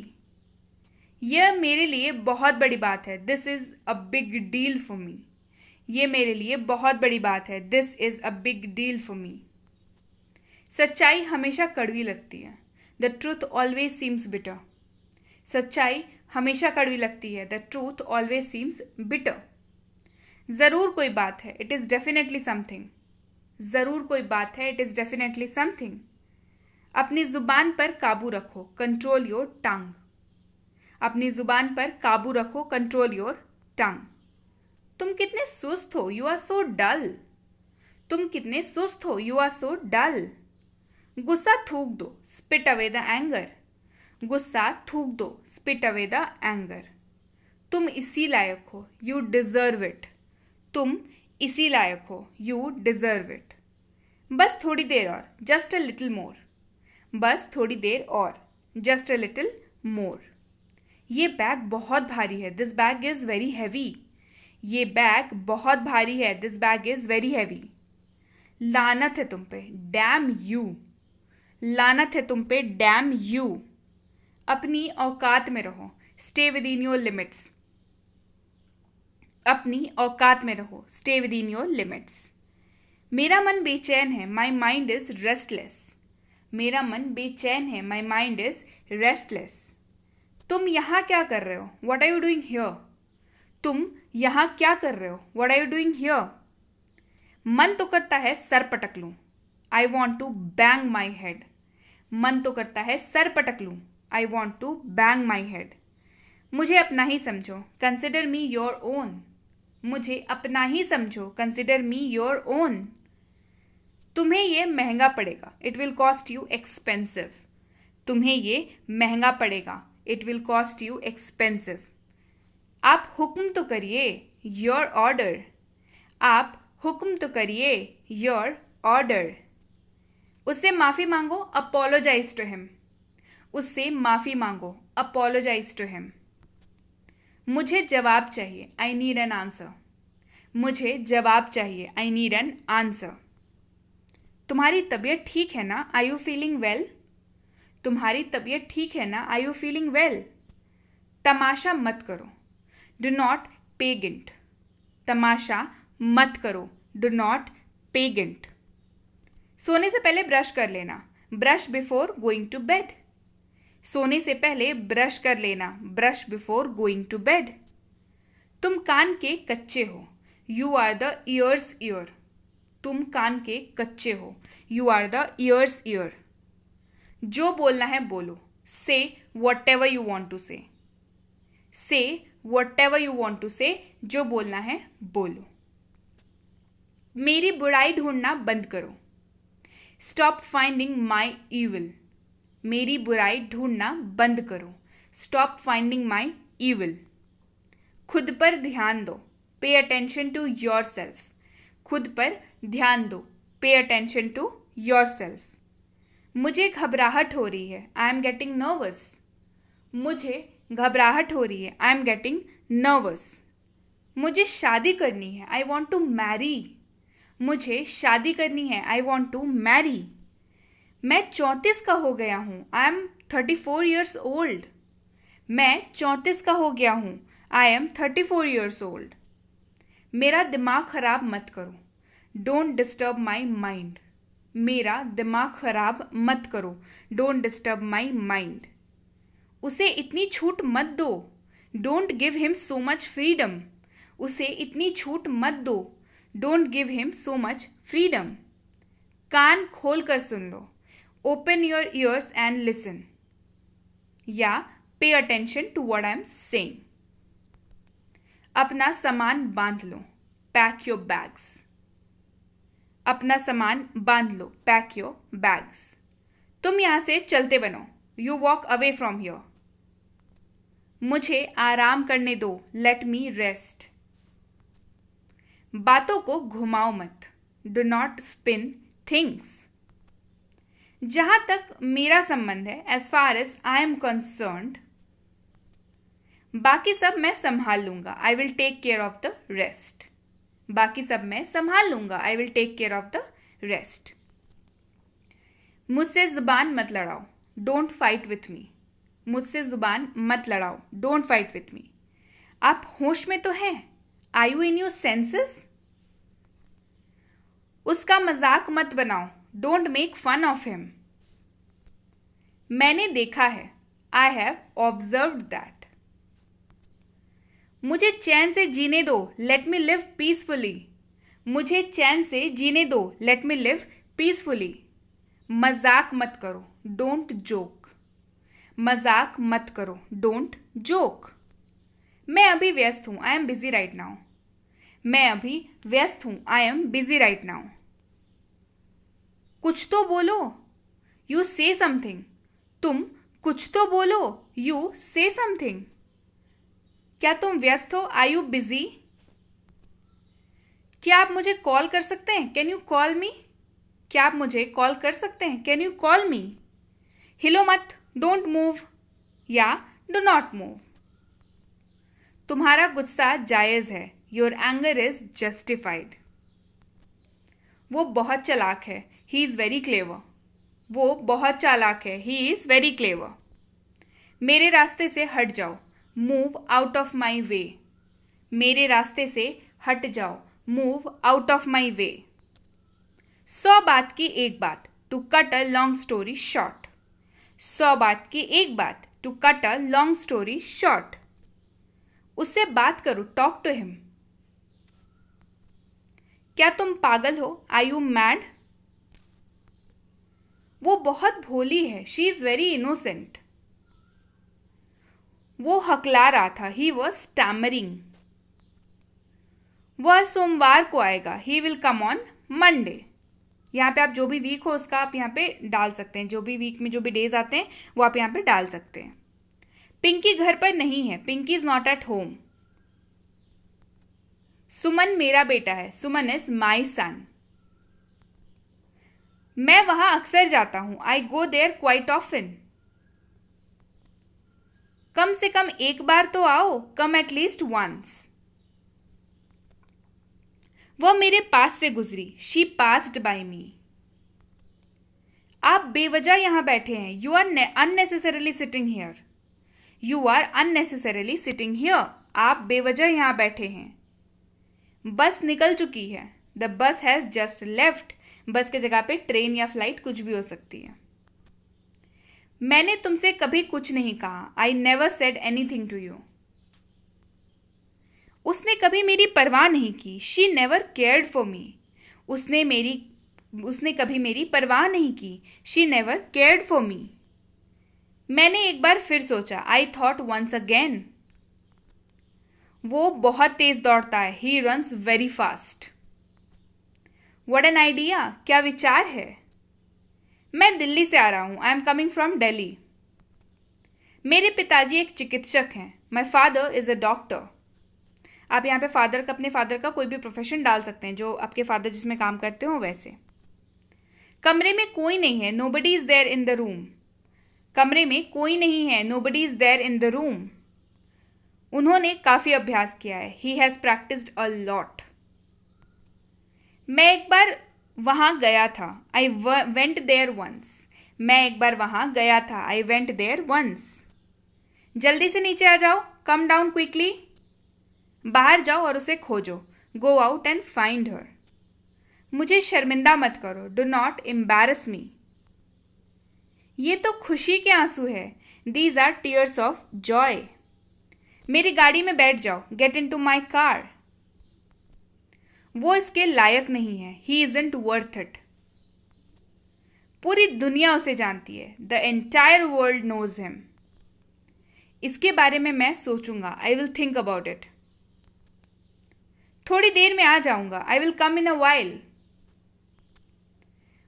यह मेरे लिए बहुत बड़ी बात है. This is a big deal for me. ये मेरे लिए बहुत बड़ी बात है. This is a big deal for me. सच्चाई हमेशा कड़वी लगती है. The truth always seems bitter. सच्चाई हमेशा कड़वी लगती है. The truth always seems bitter. ज़रूर कोई बात है. It is definitely something. ज़रूर कोई बात है. It is definitely something. अपनी ज़ुबान पर काबू रखो. Control your tongue. अपनी ज़ुबान पर काबू रखो. Control your tongue. तुम कितने सुस्त हो. You are so dull. तुम कितने सुस्त हो. You are so dull. गुस्सा थूक दो. Spit away the anger. गुस्सा थूक दो. Spit away the anger. तुम इसी लायक हो. You deserve it. तुम इसी लायक हो. You deserve it. बस थोड़ी देर और. Just a little more. बस थोड़ी देर और. Just a little more. ये बैग बहुत भारी है. This bag is very heavy. ये बैग बहुत भारी है. This bag is very heavy. लानत है तुम पे. Damn you. लानत है तुम पे. Damn you. अपनी औकात में रहो. Stay within your limits. अपनी औकात में रहो. Stay within your limits. मेरा मन बेचैन है. My mind is restless. मेरा मन बेचैन है. My mind is restless. तुम यहाँ क्या कर रहे हो? What are you doing here? तुम यहाँ क्या कर रहे हो? What are you doing here? मन तो करता है सर पटक लूँ. I want to bang my head. मन तो करता है सर पटक लूँ. I want to bang my head. मुझे अपना ही समझो. Consider me your own. मुझे अपना ही समझो. Consider me your own. तुम्हें ये महंगा पड़ेगा. It will cost you expensive. तुम्हें ये महंगा पड़ेगा. It will cost you expensive. आप हुक्म तो करिए. Your order. आप हुक्म तो करिए. Your order. उससे माफ़ी मांगो. Apologize to him. उससे माफ़ी मांगो. Apologize to him. मुझे जवाब चाहिए. I need an answer. मुझे जवाब चाहिए. I need an answer. तुम्हारी तबीयत ठीक है ना? Are you feeling well? तुम्हारी तबीयत ठीक है ना? Are you feeling well? तमाशा मत करो. Do not pageant. तमाशा मत करो. Do not pageant. सोने से पहले ब्रश कर लेना. Brush before going to bed. सोने से पहले ब्रश कर लेना. Brush before going to bed. तुम कान के कच्चे हो. You are the ear's ear. तुम कान के कच्चे हो. You are the ear's ear. जो बोलना है बोलो. Say whatever you want to say. Say whatever you want to say. जो बोलना है बोलो. मेरी बुराई ढूंढना बंद करो. Stop finding my evil. मेरी बुराई ढूंढना बंद करो. Stop finding my evil. खुद पर ध्यान दो. Pay attention to yourself. खुद पर ध्यान दो. Pay attention to yourself. मुझे घबराहट हो रही है. I am getting nervous. मुझे घबराहट हो रही है, आई एम गेटिंग नर्वस। मुझे शादी करनी है, आई वॉन्ट टू मैरी। मुझे शादी करनी है, आई वॉन्ट टू मैरी। मैं 34 का हो गया हूँ, आई एम 34 ईयर्स ओल्ड। मैं 34 का हो गया हूँ, आई एम 34 ईयर्स ओल्ड। मेरा दिमाग खराब मत करो, डोंट डिस्टर्ब माई माइंड। मेरा दिमाग खराब मत करो, डोंट डिस्टर्ब माई माइंड। उसे इतनी छूट मत दो, don't give him so much freedom. उसे इतनी छूट मत दो, don't give him so much freedom. कान खोल कर सुन लो, open your ears and listen, या pay attention to what I am saying. अपना सामान बांध लो, पैक योर बैग्स। अपना सामान बांध लो, पैक योर बैग्स। तुम यहां से चलते बनो, you walk away from here. मुझे आराम करने दो, लेट मी रेस्ट। बातों को घुमाओ मत, डू नॉट स्पिन थिंग्स। जहां तक मेरा संबंध है, as far as I am concerned, बाकी सब मैं संभाल लूंगा, I will take care of the rest. बाकी सब मैं संभाल लूंगा, I will take care of the rest. मुझसे जुबान मत लड़ाओ, डोंट फाइट विथ मी। मुझसे जुबान मत लड़ाओ, डोंट फाइट विथ मी। आप होश में तो हैं, are you in your senses? उसका मजाक मत बनाओ, don't make fun of him. मैंने देखा है, आई हैव ऑब्जर्व्ड दैट। मुझे चैन से जीने दो, लेट मी लिव पीसफुली। मुझे चैन से जीने दो, लेट मी लिव पीसफुली। मजाक मत करो, डोंट जोक। मजाक मत करो, डोंट जोक। मैं अभी व्यस्त हूं, I am busy right now. मैं अभी व्यस्त हूं, I am busy right now. कुछ तो बोलो, यू से समथिंग। तुम कुछ तो बोलो, यू से समथिंग। क्या तुम व्यस्त हो, आर यू बिजी? क्या आप मुझे कॉल कर सकते हैं, कैन यू कॉल मी? क्या आप मुझे कॉल कर सकते हैं, कैन यू कॉल मी? हिलो मत, डोंट मूव, या डू नॉट मूव। तुम्हारा गुस्सा जायज है, योर एंगर इज जस्टिफाइड। वो बहुत चालाक है, ही इज वेरी क्लेवर। वो बहुत चालाक है, ही इज वेरी क्लेवर। मेरे रास्ते से हट जाओ, move out of my way. मेरे रास्ते से हट जाओ, move out of my way. 100 बात की एक बात, to cut a long story short. 100 बात की एक बात, to cut a long story short. उससे बात करो, टॉक टू हिम। क्या तुम पागल हो, आर यू मैड? वो बहुत भोली है, शी इज वेरी इनोसेंट। वो हकला रहा था, ही वॉज स्टैमरिंग। वह सोमवार को आएगा, he will come on Monday. यहाँ पे आप जो भी वीक हो उसका आप यहाँ पे डाल सकते हैं, जो भी वीक में जो भी डेज आते हैं वो आप यहाँ पे डाल सकते हैं। पिंकी घर पर नहीं है, Pinki is not at home. Suman मेरा बेटा है, सुमन इज माई सन। मैं वहां अक्सर जाता हूं, आई गो देयर क्वाइट ऑफन। कम से कम एक बार तो आओ, कम एट लीस्ट वंस। वह मेरे पास से गुजरी, शी पास्ड बाय मी। आप बेवजह यहां बैठे हैं, you are unnecessarily sitting here. You are unnecessarily sitting here. आप बेवजह यहां बैठे हैं। बस निकल चुकी है, the bus has just left. बस के जगह पे ट्रेन या फ्लाइट कुछ भी हो सकती है। मैंने तुमसे कभी कुछ नहीं कहा, I never said anything to you. उसने कभी मेरी परवाह नहीं की, she never cared for me. उसने कभी मेरी परवाह नहीं की, she never cared for me. मैंने एक बार फिर सोचा, आई थॉट वंस अगेन। वो बहुत तेज दौड़ता है, he runs very fast. What an idea, क्या विचार है। मैं दिल्ली से आ रहा हूं, I am coming from Delhi. मेरे पिताजी एक चिकित्सक हैं, my father is a doctor. आप यहाँ पे अपने फादर का कोई भी प्रोफेशन डाल सकते हैं, जो आपके फादर जिसमें काम करते हो वैसे। कमरे में कोई नहीं है, nobody is there in the room. कमरे में कोई नहीं है, nobody is there in the room. उन्होंने काफी अभ्यास किया है. He has practiced a lot. मैं एक बार वहां गया था. I went there once. मैं एक बार वहां गया था. I went there once. जल्दी से नीचे आ जाओ. Come down quickly. बाहर जाओ और उसे खोजो. Go out and find her. मुझे शर्मिंदा मत करो. Do not embarrass me. ये तो खुशी के आंसू है. These are tears of joy. मेरी गाड़ी में बैठ जाओ. Get into my car. वो इसके लायक नहीं है. He isn't worth it. पूरी दुनिया उसे जानती है. The entire world knows him. इसके बारे में मैं सोचूंगा. I will think about it. थोड़ी देर में आ जाऊंगा. I will come in a while.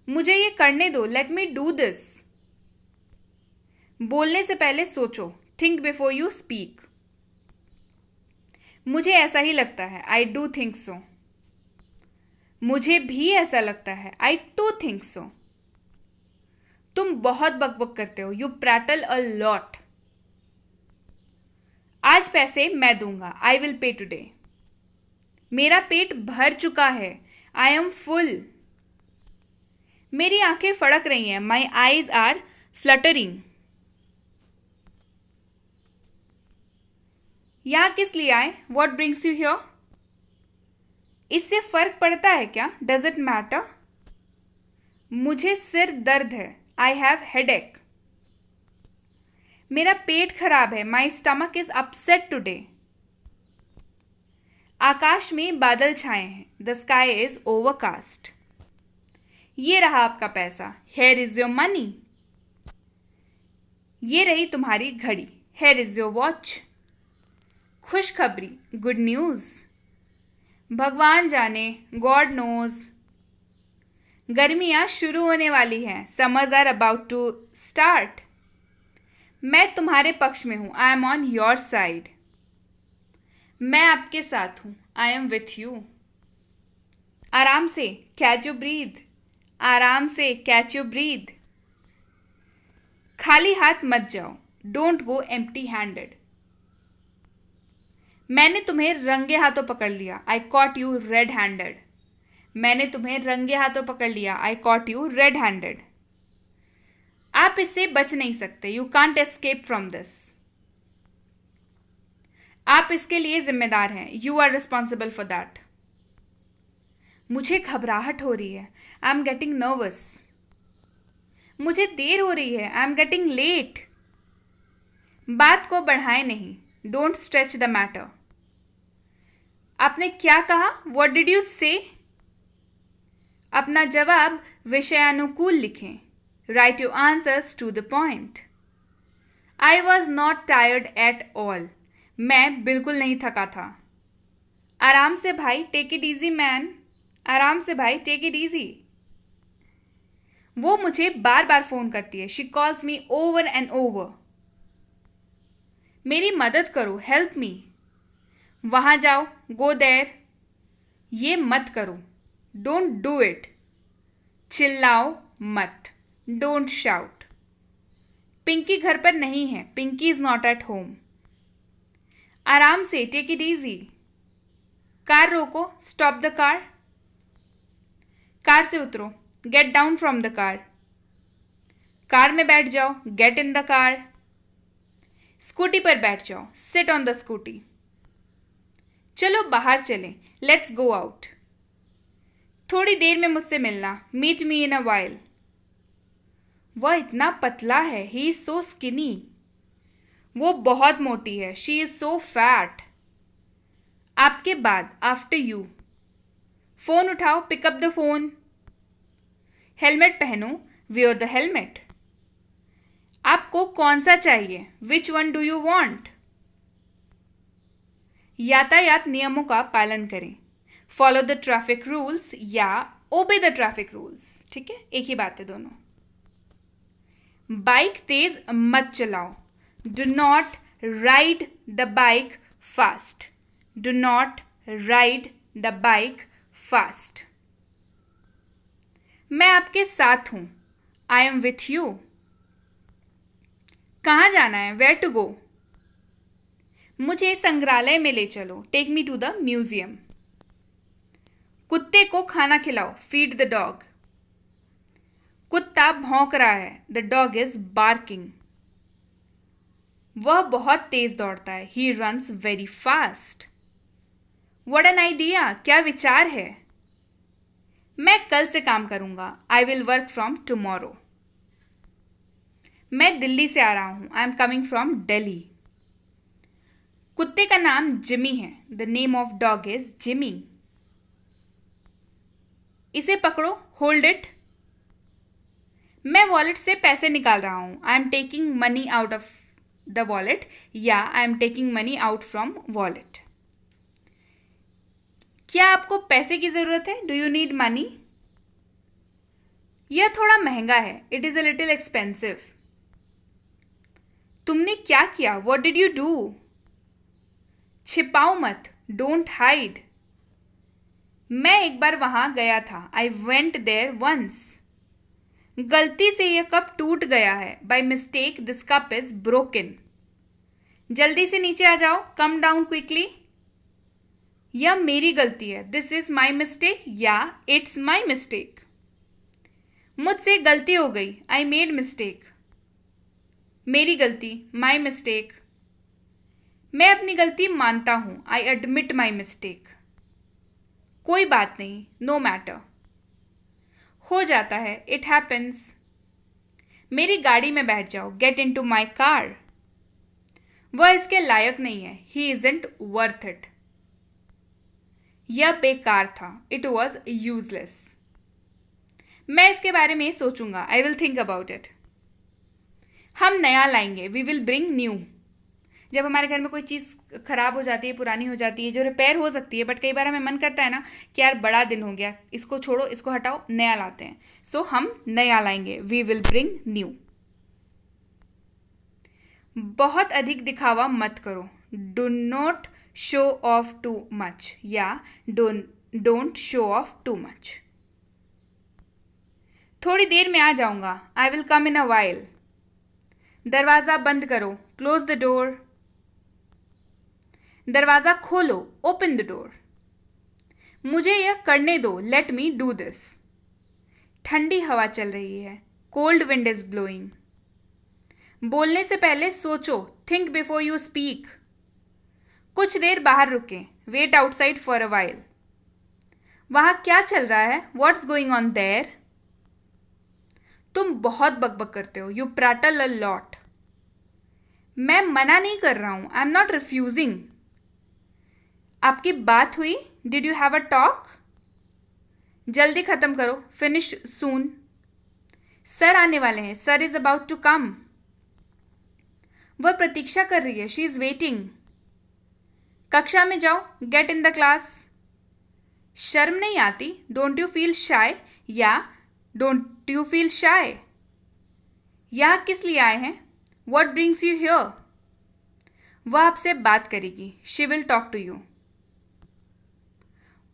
मुझे ये करने दो. Let me do this. बोलने से पहले सोचो. Think before you speak. मुझे ऐसा ही लगता है. I do think so. मुझे भी ऐसा लगता है. I too think so. तुम बहुत बकबक करते हो. You prattle a lot. आज पैसे मैं दूंगा. I will pay today. मेरा पेट भर चुका है. I am full. मेरी आंखें फड़क रही हैं. My eyes are fluttering. यहाँ किस लिए आए? What brings you here? इससे फर्क पड़ता है क्या? Does it matter? मुझे सिर दर्द है. I have headache. मेरा पेट खराब है. My stomach is upset today. आकाश में बादल छाए हैं. The sky is overcast. ये रहा आपका पैसा. Here is your money. ये रही तुम्हारी घड़ी. Here is your watch. खुशखबरी. Good news. भगवान जाने. God knows. गर्मियां शुरू होने वाली हैं. Summers are about to start. मैं तुम्हारे पक्ष में हूं. I am on your side. मैं आपके साथ हूं. I am with you. आराम से. Catch your breath. आराम से. Catch your breath. खाली हाथ मत जाओ. Don't go empty handed. मैंने तुम्हें रंगे हाथों पकड़ लिया. I caught you red handed. मैंने तुम्हें रंगे हाथों पकड़ लिया. I caught you red handed. आप इससे बच नहीं सकते. You can't escape from this. आप इसके लिए जिम्मेदार हैं. You are responsible for that. मुझे घबराहट हो रही है. I am getting nervous. मुझे देर हो रही है. I am getting late. बात को बढ़ाएं नहीं. Don't stretch the matter. आपने क्या कहा? What did you say? अपना जवाब विषयानुकूल लिखें. Write your answers to the point. I was not tired at all. मैं बिल्कुल नहीं थका था. आराम से भाई. Take it easy man. आराम से भाई. Take it easy. वो मुझे बार बार फोन करती है. She calls me over and over. मेरी मदद करो. Help me. वहां जाओ. Go there. ये मत करो. Don't do it. चिल्लाओ मत. Don't shout. पिंकी घर पर नहीं है. Pinky is not at home. आराम से. Take it easy. कार रोको. Stop the car. कार से उतरो. Get down from the car. Car में बैठ जाओ. Get in the car. Scooty पर बैठ जाओ. Sit on the scooty. चलो बाहर चलें. Let's go out. थोड़ी देर में मुझसे मिलना. Meet me in a while. वह इतना पतला है. He is so skinny. वो बहुत मोटी है. She is so fat. आपके बाद. After you. फोन उठाओ. Pick up the phone. Helmet पहनो. Wear the helmet. आपको कौन सा चाहिए? Which one do you want? यातायात नियमों का पालन करें. Follow the traffic rules या obey the traffic rules. ठीक है, एक ही बात है दोनों. बाइक तेज मत चलाओ. Do not ride the bike fast. Do not ride the bike fast. मैं आपके साथ हूं. I am with you. कहाँ जाना है? Where to go? मुझे संग्रहालय में ले चलो, take me to the museum. कुत्ते को खाना खिलाओ, फीड द डॉग। कुत्ता भौंक रहा है, द डॉग इज बार्किंग। वह बहुत तेज दौड़ता है, he runs very fast. What an idea, क्या विचार है। मैं कल से काम करूंगा, I will work from tomorrow. मैं दिल्ली से आ रहा हूं, I am coming from Delhi. कुत्ते का नाम जिमी है, the name of dog is Jimmy. इसे पकड़ो, होल्ड इट। मैं वॉलेट से पैसे निकाल रहा हूं, I am taking money out of the wallet, या I am taking money out from wallet. क्या आपको पैसे की जरूरत है, डू यू नीड मनी। यह थोड़ा महंगा है, it is a little expensive. तुमने क्या किया, वॉट डिड यू डू। छिपाओ मत, डोंट हाइड। मैं एक बार वहां गया था, आई वेंट देयर वंस। गलती से यह कप टूट गया है, by mistake this cup is broken. जल्दी से नीचे आ जाओ, कम डाउन क्विकली। यह मेरी गलती है, दिस इज माई मिस्टेक, या इट्स माई मिस्टेक। मुझसे गलती हो गई, आई मेड मिस्टेक। मेरी गलती, माई मिस्टेक। मैं अपनी गलती मानता हूं, आई एडमिट माई मिस्टेक। कोई बात नहीं, नो मैटर। हो जाता है, इट हैपन्स। मेरी गाड़ी में बैठ जाओ, get into my car. वह इसके लायक नहीं है, ही इजंट वर्थ इट। यह बेकार था, इट वॉज यूजलेस। मैं इसके बारे में सोचूंगा, I will think about it. हम नया लाएंगे, वी विल ब्रिंग न्यू। जब हमारे घर में कोई चीज़ खराब हो जाती है, पुरानी हो जाती है, जो रिपेयर हो सकती है, बट कई बार हमें मन करता है ना कि यार बड़ा दिन हो गया, इसको छोड़ो, इसको हटाओ, नया लाते हैं। सो हम नया लाएंगे, वी विल ब्रिंग न्यू। बहुत अधिक दिखावा मत करो, do not show off too much, या don't show off too much. थोड़ी देर में आ जाऊंगा, I will come in a while. दरवाजा बंद करो, क्लोज द डोर। दरवाजा खोलो, ओपन द डोर। मुझे यह करने दो, लेट मी डू दिस। ठंडी हवा चल रही है, कोल्ड विंड इज ब्लोइंग। बोलने से पहले सोचो, थिंक बिफोर यू स्पीक। कुछ देर बाहर रुके, wait outside for a while. वहां क्या चल रहा है, व्हाट्स गोइंग ऑन देयर। तुम बहुत बकबक करते हो, यू प्रैटल अ लॉट। मैं मना नहीं कर रहा हूं, आई एम नॉट रिफ्यूजिंग। आपकी बात हुई, did you have a talk. जल्दी खत्म करो, फिनिश सून। सर आने वाले हैं, sir is about to come. वह प्रतीक्षा कर रही है, शी इज वेटिंग। कक्षा में जाओ, गेट इन द क्लास। शर्म नहीं आती, डोंट यू फील शाय, या डोंट यू फील शाय। यहां किस लिए आए हैं, वॉट ब्रिंग्स यू हियर। वह आपसे बात करेगी, she will talk to you.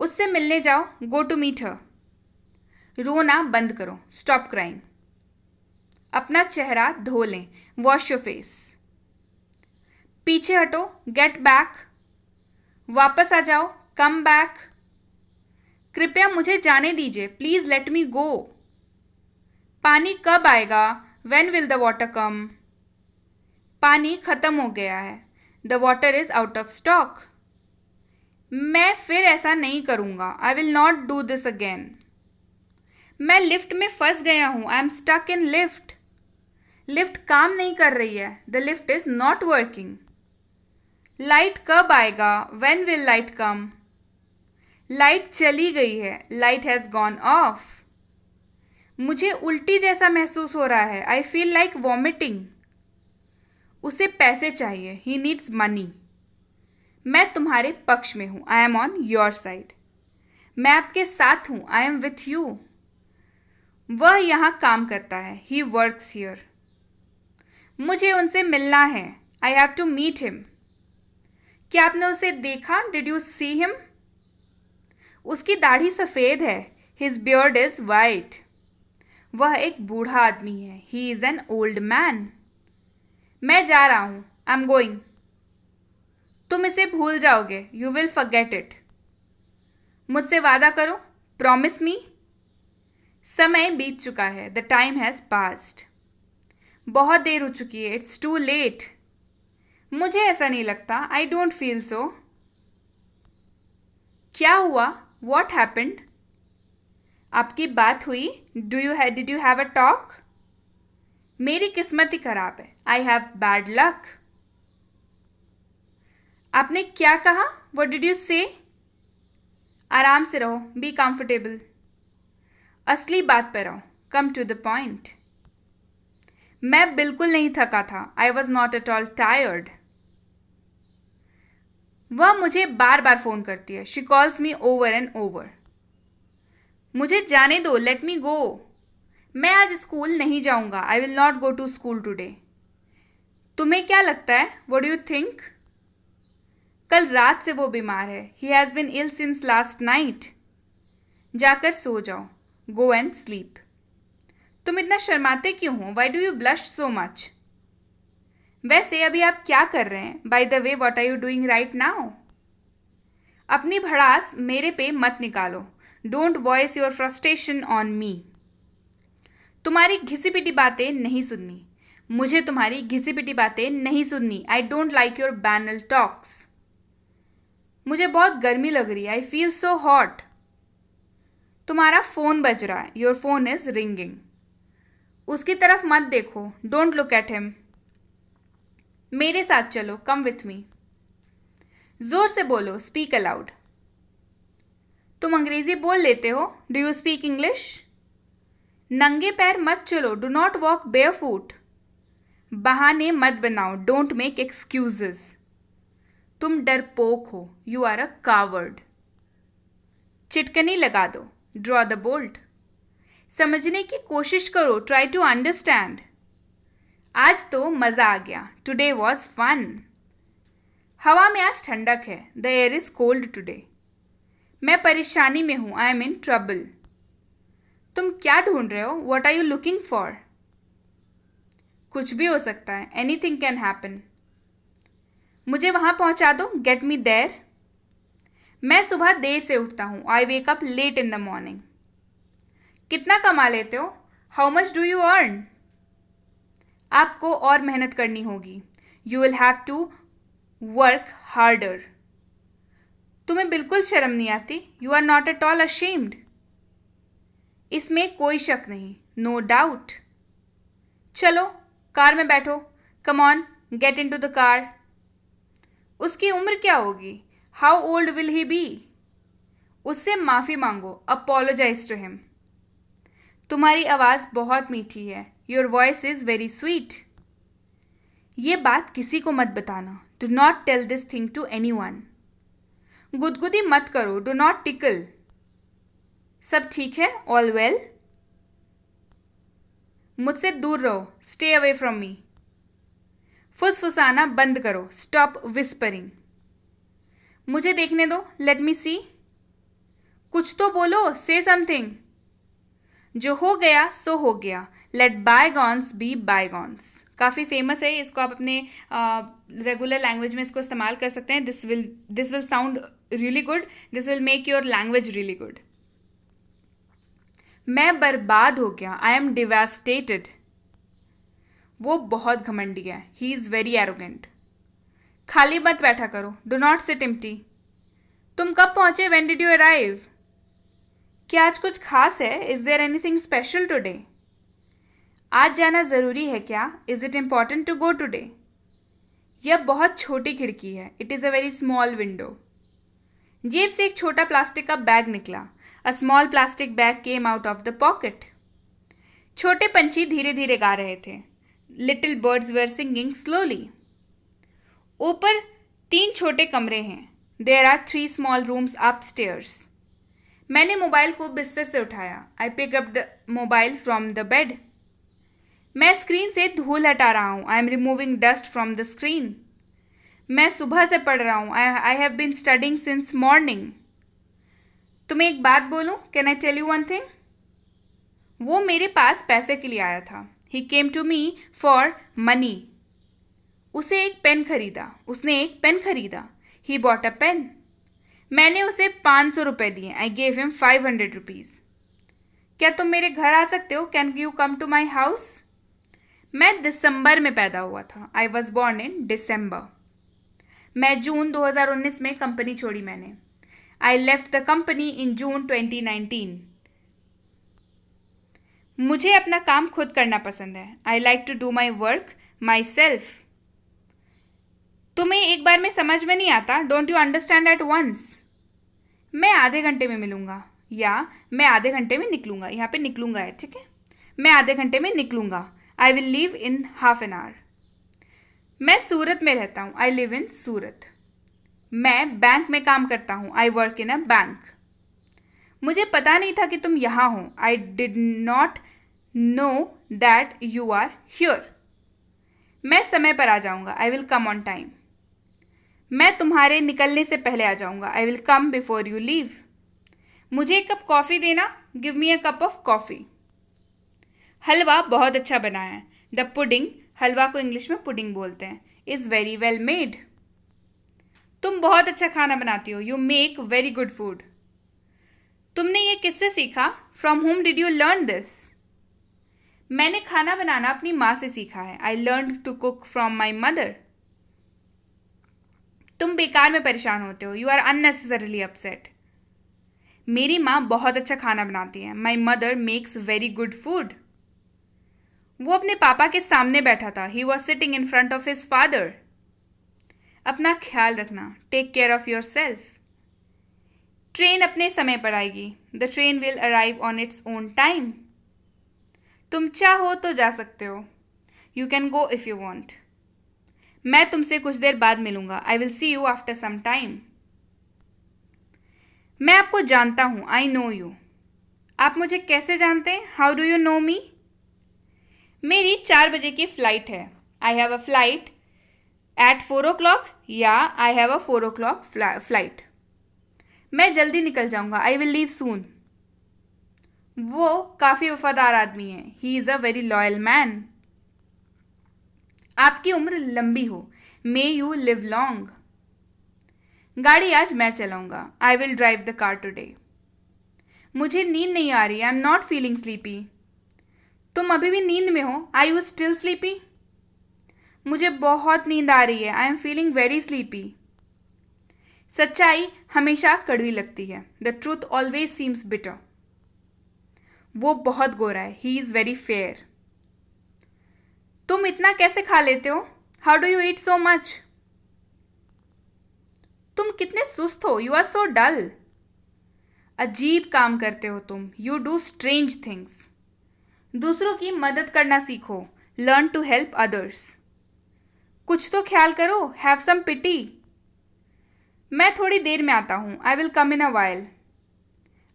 उससे मिलने जाओ, गो टू मीट हर। रोना बंद करो, स्टॉप क्राइम। अपना चेहरा धो लें, वॉश योर फेस। पीछे हटो, गेट बैक। वापस आ जाओ, कम बैक। कृपया मुझे जाने दीजिए, प्लीज लेट मी गो। पानी कब आएगा, when will the water come. पानी खत्म हो गया है, the water is out of stock. मैं फिर ऐसा नहीं करूंगा, I will not do this again. मैं लिफ्ट में फंस गया हूं, I am stuck in lift. Lift काम नहीं कर रही है, the lift is not working. Light कब आएगा, when will light come. Light चली गई है, लाइट हैज गॉन ऑफ। मुझे उल्टी जैसा महसूस हो रहा है, आई फील लाइक वॉमिटिंग। उसे पैसे चाहिए, ही नीड्स मनी। मैं तुम्हारे पक्ष में हूं, I M on your side. मैं आपके साथ हूं, आई एम विथ यू। वह यहां काम करता है, ही वर्क्स हियर। मुझे उनसे मिलना है, I have to meet him. क्या आपने उसे देखा, डिड यू सी हिम। उसकी दाढ़ी सफेद है, हिज बियर्ड इज वाइट। वह एक बूढ़ा आदमी है, he is an old man. मैं जा रहा हूं, आई एम गोइंग। तुम इसे भूल जाओगे, यू विल फॉरगेट इट। मुझसे वादा करो, प्रॉमिस मी। समय बीत चुका है, द टाइम हैज पास्ड। बहुत देर हो चुकी है, इट्स टू लेट। मुझे ऐसा नहीं लगता, आई डोंट फील सो। क्या हुआ, वॉट हैपेंड? आपकी बात हुई, did you have a talk? मेरी किस्मत ही खराब है, आई हैव बैड लक। आपने क्या कहा, व्हाट डिड यू से? आराम से रहो, बी कंफर्टेबल। असली बात पर आओ, कम टू द पॉइंट। मैं बिल्कुल नहीं थका था, I was not at all tired. वह मुझे बार बार फोन करती है, she calls me over and over. मुझे जाने दो, लेट मी गो। मैं आज स्कूल नहीं जाऊंगा, I will not go to school today. तुम्हें क्या लगता है, व्हाट डू यू थिंक? कल रात से वो बीमार है, he has been ill since last night. जाकर सो जाओ, गो एंड स्लीप। तुम इतना शर्माते क्यों हो, why do you blush so much? वैसे अभी आप क्या कर रहे हैं? By the way, what are you doing right now? अपनी भड़ास मेरे पे मत निकालो, don't voice your frustration on me. तुम्हारी घिसी पिटी बातें नहीं सुननी, मुझे तुम्हारी घिसी पिटी बातें नहीं सुननी। I don't like your banal talks. मुझे बहुत गर्मी लग रही है, आई फील सो हॉट। तुम्हारा फोन बज रहा है, योर फोन इज रिंगिंग। उसकी तरफ मत देखो, डोंट लुक एट हिम। मेरे साथ चलो, कम विथ मी। जोर से बोलो, स्पीक अलाउड। तुम अंग्रेजी बोल लेते हो, डू यू स्पीक इंग्लिश? नंगे पैर मत चलो, डू नॉट वॉक बेयरफुट। बहाने मत बनाओ, डोंट मेक एक्सक्यूजेस। तुम डरपोक हो, यू आर अ कावर्ड। चिटकनी लगा दो, ड्रॉ द बोल्ट। समझने की कोशिश करो, ट्राई टू अंडरस्टैंड। आज तो मजा आ गया, टुडे वॉज फन। हवा में आज ठंडक है, the air is cold today. मैं परेशानी में हूं, आई एम इन ट्रबल। तुम क्या ढूंढ रहे हो, what are you looking for? कुछ भी हो सकता है, एनीथिंग कैन हैपन। मुझे वहां पहुंचा दो, गेट मी देयर। मैं सुबह देर से उठता हूं, I wake up late in the morning. कितना कमा लेते हो, how much do you earn? आपको और मेहनत करनी होगी, you will have to work harder. तुम्हें बिल्कुल शर्म नहीं आती, you are not at all ashamed. इसमें कोई शक नहीं, नो डाउट। चलो कार में बैठो, come on, get into the car. उसकी उम्र क्या होगी, how old will he be? उससे माफी मांगो, अपोलोजाइज टू हिम। तुम्हारी आवाज बहुत मीठी है, your voice is very sweet. ये बात किसी को मत बताना, do not tell this thing to anyone. गुदगुदी मत करो, डू नॉट टिकल। सब ठीक है, ऑल वेल? मुझसे दूर रहो, स्टे अवे फ्रॉम मी। फुसफुसाना बंद करो, स्टॉप विस्परिंग। मुझे देखने दो, लेट मी सी। कुछ तो बोलो, से समथिंग। जो हो गया सो हो गया, लेट बायगॉन्स बी बायगॉन्स। काफ़ी फेमस है, इसको आप अपने रेगुलर लैंग्वेज में इसको इस्तेमाल कर सकते हैं। This will sound really good, this will make your language really good. मैं बर्बाद हो गया, आई एम डिवास्टेटेड। वो बहुत घमंडी है, ही इज वेरी एरोगेंट। खाली मत बैठा करो, डू नॉट सिट एम्प्टी। तुम कब पहुंचे, व्हेन डिड यू अराइव? क्या आज कुछ खास है, is there anything special today? आज जाना जरूरी है क्या, is it important to go today? यह बहुत छोटी खिड़की है, it is a very small window. जेब से एक छोटा प्लास्टिक का बैग निकला, a small plastic bag came out of the pocket. छोटे पंछी धीरे धीरे गा रहे थे, little birds were singing slowly. ऊपर 3 छोटे कमरे हैं, there are 3 small rooms upstairs. मैंने मोबाइल को बिस्तर से उठाया, I pick up the mobile from the bed. मैं स्क्रीन से धूल हटा रहा हूं, I am removing dust from the screen. मैं सुबह से पढ़ रहा हूं, I have been studying since morning. तुम्हें एक बात बोलूं, can I tell you one thing? वो मेरे पास पैसे के लिए आया था, he came to me for money. उसने एक पेन खरीदा, ही बॉट अ पेन. मैंने उसे 500 रुपये दिए. I gave him 500 rupees. क्या तुम मेरे घर आ सकते हो? Can you come to my house? मैं दिसंबर में पैदा हुआ था. I was born in December. मैं जून 2019 में कंपनी छोड़ी मैंने. I left the company in June 2019. मुझे अपना काम खुद करना पसंद है. I like to do my work myself. तुम्हें एक बार में समझ में नहीं आता. Don't you understand at once. मैं आधे घंटे में मिलूंगा या मैं आधे घंटे में निकलूंगा. यहाँ पे निकलूंगा है, ठीक है. मैं आधे घंटे में निकलूंगा. I will leave in half an hour. मैं सूरत में रहता हूँ. I live in Surat. मैं बैंक में काम करता हूँ. I work in a bank. मुझे पता नहीं था कि तुम यहाँ हो. I did not know that you are here. मैं समय पर आ जाऊंगा. I will come on time. मैं तुम्हारे निकलने से पहले आ जाऊंगा. I will come before you leave. मुझे एक कप कॉफ़ी देना. Give me a cup of coffee. Halwa बहुत अच्छा बना है. द पुडिंग, हलवा को इंग्लिश में पुडिंग बोलते हैं, इज़ वेरी वेल मेड. तुम बहुत अच्छा खाना बनाती हो. You make very good food. तुमने ये किससे सीखा? From whom did you learn this? मैंने खाना बनाना अपनी माँ से सीखा है. I learn to cook from my mother. तुम बेकार में परेशान होते हो. You are unnecessarily upset. मेरी माँ बहुत अच्छा खाना बनाती है. My mother makes very good food. वो अपने पापा के सामने बैठा था. He was sitting in front of his father. अपना ख्याल रखना. Take care of yourself. Train अपने समय पर आएगी. The train will arrive on its own time. तुम चाहो तो जा सकते हो. You can go if you want. मैं तुमसे कुछ देर बाद मिलूंगा. I will see you after some time. मैं आपको जानता हूं. I know you. आप मुझे कैसे जानते हैं? How do you know me? मेरी 4 बजे की फ्लाइट है. I have a flight eight 4 o'clock या आई हैव अ 4 o'clock फ्लाइट. मैं जल्दी निकल जाऊंगा. आई विल लीव सून. वो काफ़ी वफादार आदमी है. He is a very loyal man. आपकी उम्र लंबी हो. May you live long. गाड़ी आज मैं चलाऊंगा. I will drive the car today. मुझे नींद नहीं आ रही. आई एम नॉट फीलिंग स्लीपी. तुम अभी भी नींद में हो. आई यू स्टिल स्लीपी? मुझे बहुत नींद आ रही है. I am feeling very sleepy. सच्चाई हमेशा कड़वी लगती है. The truth always seems bitter. वो बहुत गोरा है. He is very fair. तुम इतना कैसे खा लेते हो? How do you eat so much? तुम कितने सुस्त हो. You are so dull. अजीब काम करते हो तुम. You do strange things. दूसरों की मदद करना सीखो. Learn to help others. कुछ तो ख्याल करो. Have some pity. मैं थोड़ी देर में आता हूँ. I will come in a while.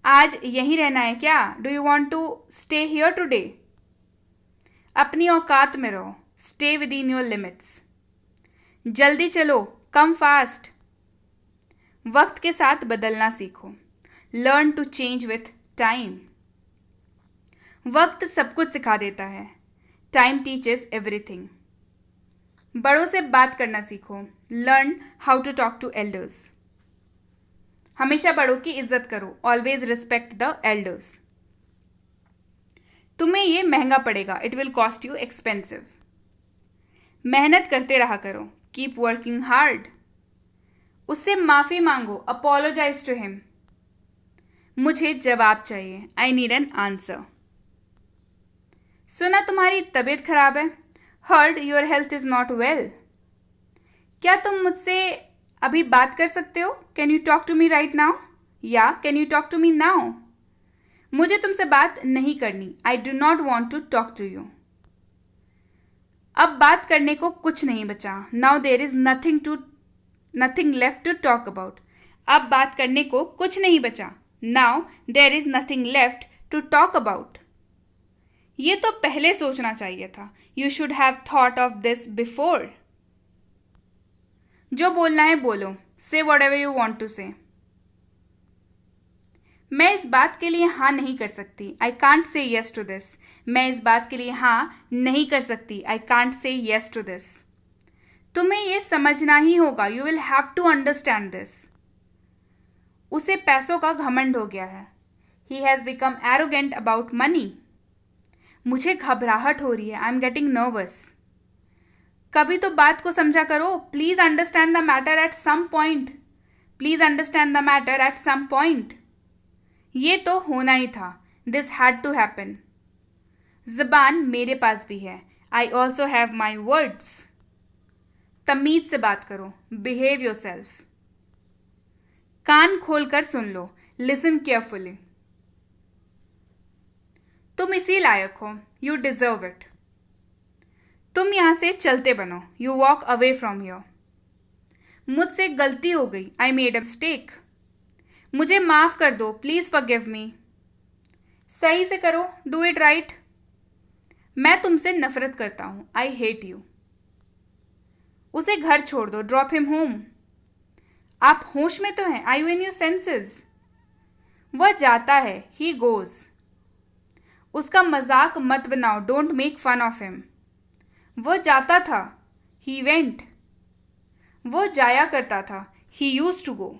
आज यहीं रहना है क्या? Do you want to stay here today? अपनी औकात में रहो. Stay within your limits. जल्दी चलो. Come fast. वक्त के साथ बदलना सीखो. Learn to change with time. वक्त सब कुछ सिखा देता है. Time teaches everything. बड़ों से बात करना सीखो. Learn how to talk to elders. हमेशा बड़ों की इज्जत करो. Always respect the elders. तुम्हें ये महंगा पड़ेगा. It will cost you expensive. मेहनत करते रहा करो. Keep working hard. उससे माफी मांगो. Apologise to him. मुझे जवाब चाहिए. I need an answer. सुना तुम्हारी तबीयत खराब है. Heard your health is not well. क्या तुम मुझसे अभी बात कर सकते हो? Can you talk to me right now? या can you talk to me now? मुझे तुमसे बात नहीं करनी. I do not want to talk to you. अब बात करने को कुछ नहीं बचा. Now there is nothing left to talk about. अब बात करने को कुछ नहीं बचा. Now there is nothing left to talk about. ये तो पहले सोचना चाहिए था. You should have thought of this before. जो बोलना है बोलो. Say whatever you want to say. मैं इस बात के लिए हाँ नहीं कर सकती. I can't say yes to this. मैं इस बात के लिए हाँ नहीं कर सकती. I can't say yes to this. तुम्हें ये समझना ही होगा. You will have to understand this. उसे पैसों का घमंड हो गया है. He has become arrogant about money. मुझे घबराहट हो रही है. I am getting nervous. कभी तो बात को समझा करो. Please understand the matter at some point. Please understand the matter at some point. ये तो होना ही था. This had to happen. जबान मेरे पास भी है. I also have my words. तमीज से बात करो. Behave your self. कान खोलकर सुन लो. Listen carefully. तुम इसी लायक हो. You deserve it. तुम यहां से चलते बनो. You walk away from here. मुझसे गलती हो गई. I made a mistake. मुझे माफ कर दो. Please forgive me. सही से करो. Do it right. मैं तुमसे नफरत करता हूं. I hate you. उसे घर छोड़ दो. Drop him home. आप होश में तो हैं. आई यू इन योर सेंसेस. वह जाता है. He goes. उसका मजाक मत बनाओ. Don't make fun of him. वह जाता था. He went. वो जाया करता था. ही यूज्ड टू गो.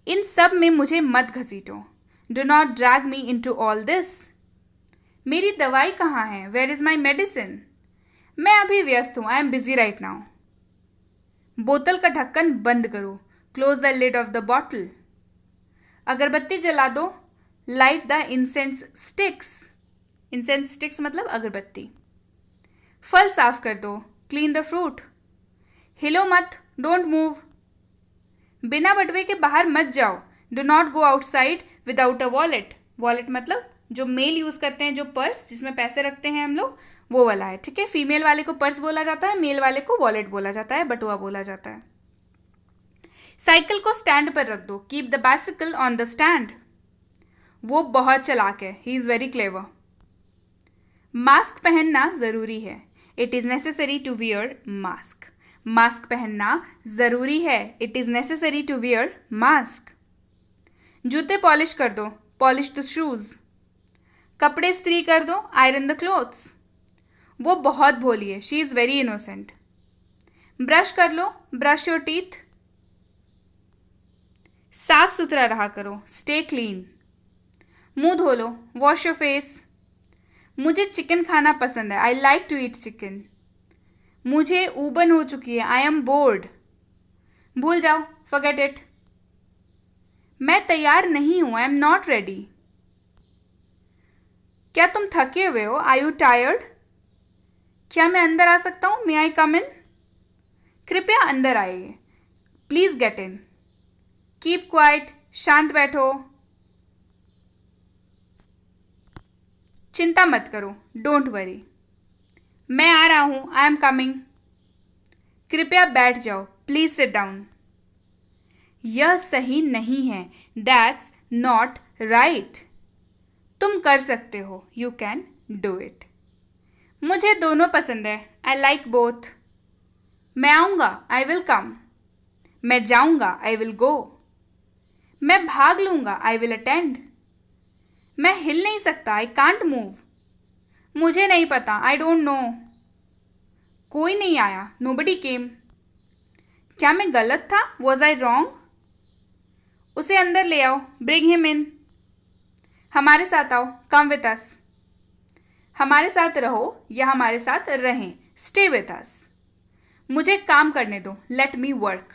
इन सब में मुझे मत घसीटो. Do not drag me in to all this. मेरी दवाई कहाँ है? Where is my medicine? मैं अभी व्यस्त हूं. I am busy right now. बोतल का ढक्कन बंद करो. Close the lid of the bottle. अगरबत्ती जला दो. Light the incense sticks. Incense sticks मतलब अगरबत्ती. फल साफ कर दो. Clean the fruit. हिलो मत. Don't move. बिना बटवे के बाहर मत जाओ. Do not go outside without a wallet. Wallet मतलब जो मेल यूज करते हैं, जो पर्स जिसमें पैसे रखते हैं हम लोग, वो वाला है. ठीक है. फीमेल वाले को पर्स बोला जाता है. मेल वाले को वॉलेट बोला जाता है. बटुआ बोला जाता है. साइकिल को स्टैंड पर रख दो. Keep the bicycle on the stand. वो बहुत चालाक है. He is very clever. Mask पहनना जरूरी है. It is necessary to wear mask. Mask पहनना जरूरी है. It is necessary to wear mask. जूते पॉलिश कर दो. Polish the shoes. कपड़े इस्त्री कर दो. Iron the clothes. वो बहुत भोली है. She is very innocent. Brush कर लो. Brush your teeth. साफ सुथरा रहा करो. Stay clean. मुंह धो लो. Wash your face. मुझे चिकन खाना पसंद है. I like to eat chicken. मुझे ऊबन हो चुकी है. I am bored. भूल जाओ. Forget it. मैं तैयार नहीं हूं. I am not ready. क्या तुम थके हुए हो? Are you tired? क्या मैं अंदर आ सकता हूं? मे आई कम इन? कृपया अंदर आइए. Please get in. Keep quiet. शांत बैठो. चिंता मत करो. Don't worry. मैं आ रहा हूं. I am coming. कृपया बैठ जाओ. Please sit down. यह सही नहीं है. That's not right. तुम कर सकते हो. You can do it. मुझे दोनों पसंद है. I like both. मैं आऊंगा. आई विल कम. मैं जाऊंगा. I will go. मैं भाग लूंगा. I will attend. मैं हिल नहीं सकता. I can't move. मुझे नहीं पता. I don't know. कोई नहीं आया. Nobody came. क्या मैं गलत था? Was I wrong? उसे अंदर ले आओ. Bring him in. हमारे साथ आओ. Come with us. हमारे साथ रहो या हमारे साथ रहें. Stay with us. मुझे काम करने दो. Let me work.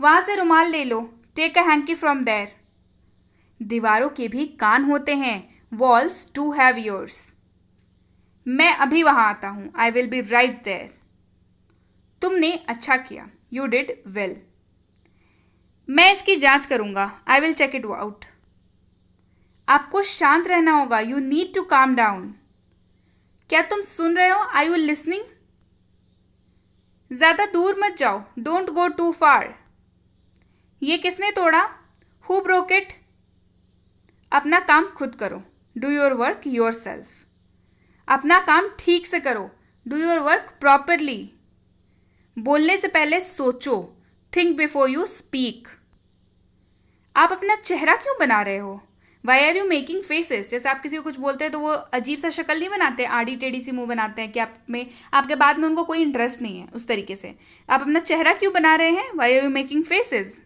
वहां से रुमाल ले लो. Take a hanky from there. दीवारों के भी कान होते हैं. Walls to have yours. मैं अभी वहां आता हूं. I will be right there. तुमने अच्छा किया. You did well. मैं इसकी जांच करूंगा. I will check it out. आपको शांत रहना होगा. You need to calm down. क्या तुम सुन रहे हो? Are you listening? ज्यादा दूर मत जाओ. Don't go too far. ये किसने तोड़ा? Who broke it? अपना काम खुद करो. Do your work yourself. अपना काम ठीक से करो. Do your work properly. बोलने से पहले सोचो. Think before you speak. आप अपना चेहरा क्यों बना रहे हो? Why are you making faces, जैसे आप किसी को कुछ बोलते हैं तो वो अजीब सा शक्ल नहीं बनाते, आड़ी टेढ़ी सी मुंह बनाते हैं कि आपके बात में उनको कोई इंटरेस्ट नहीं है, उस तरीके से आप अपना चेहरा क्यों बना रहे हैं? Why are you making faces.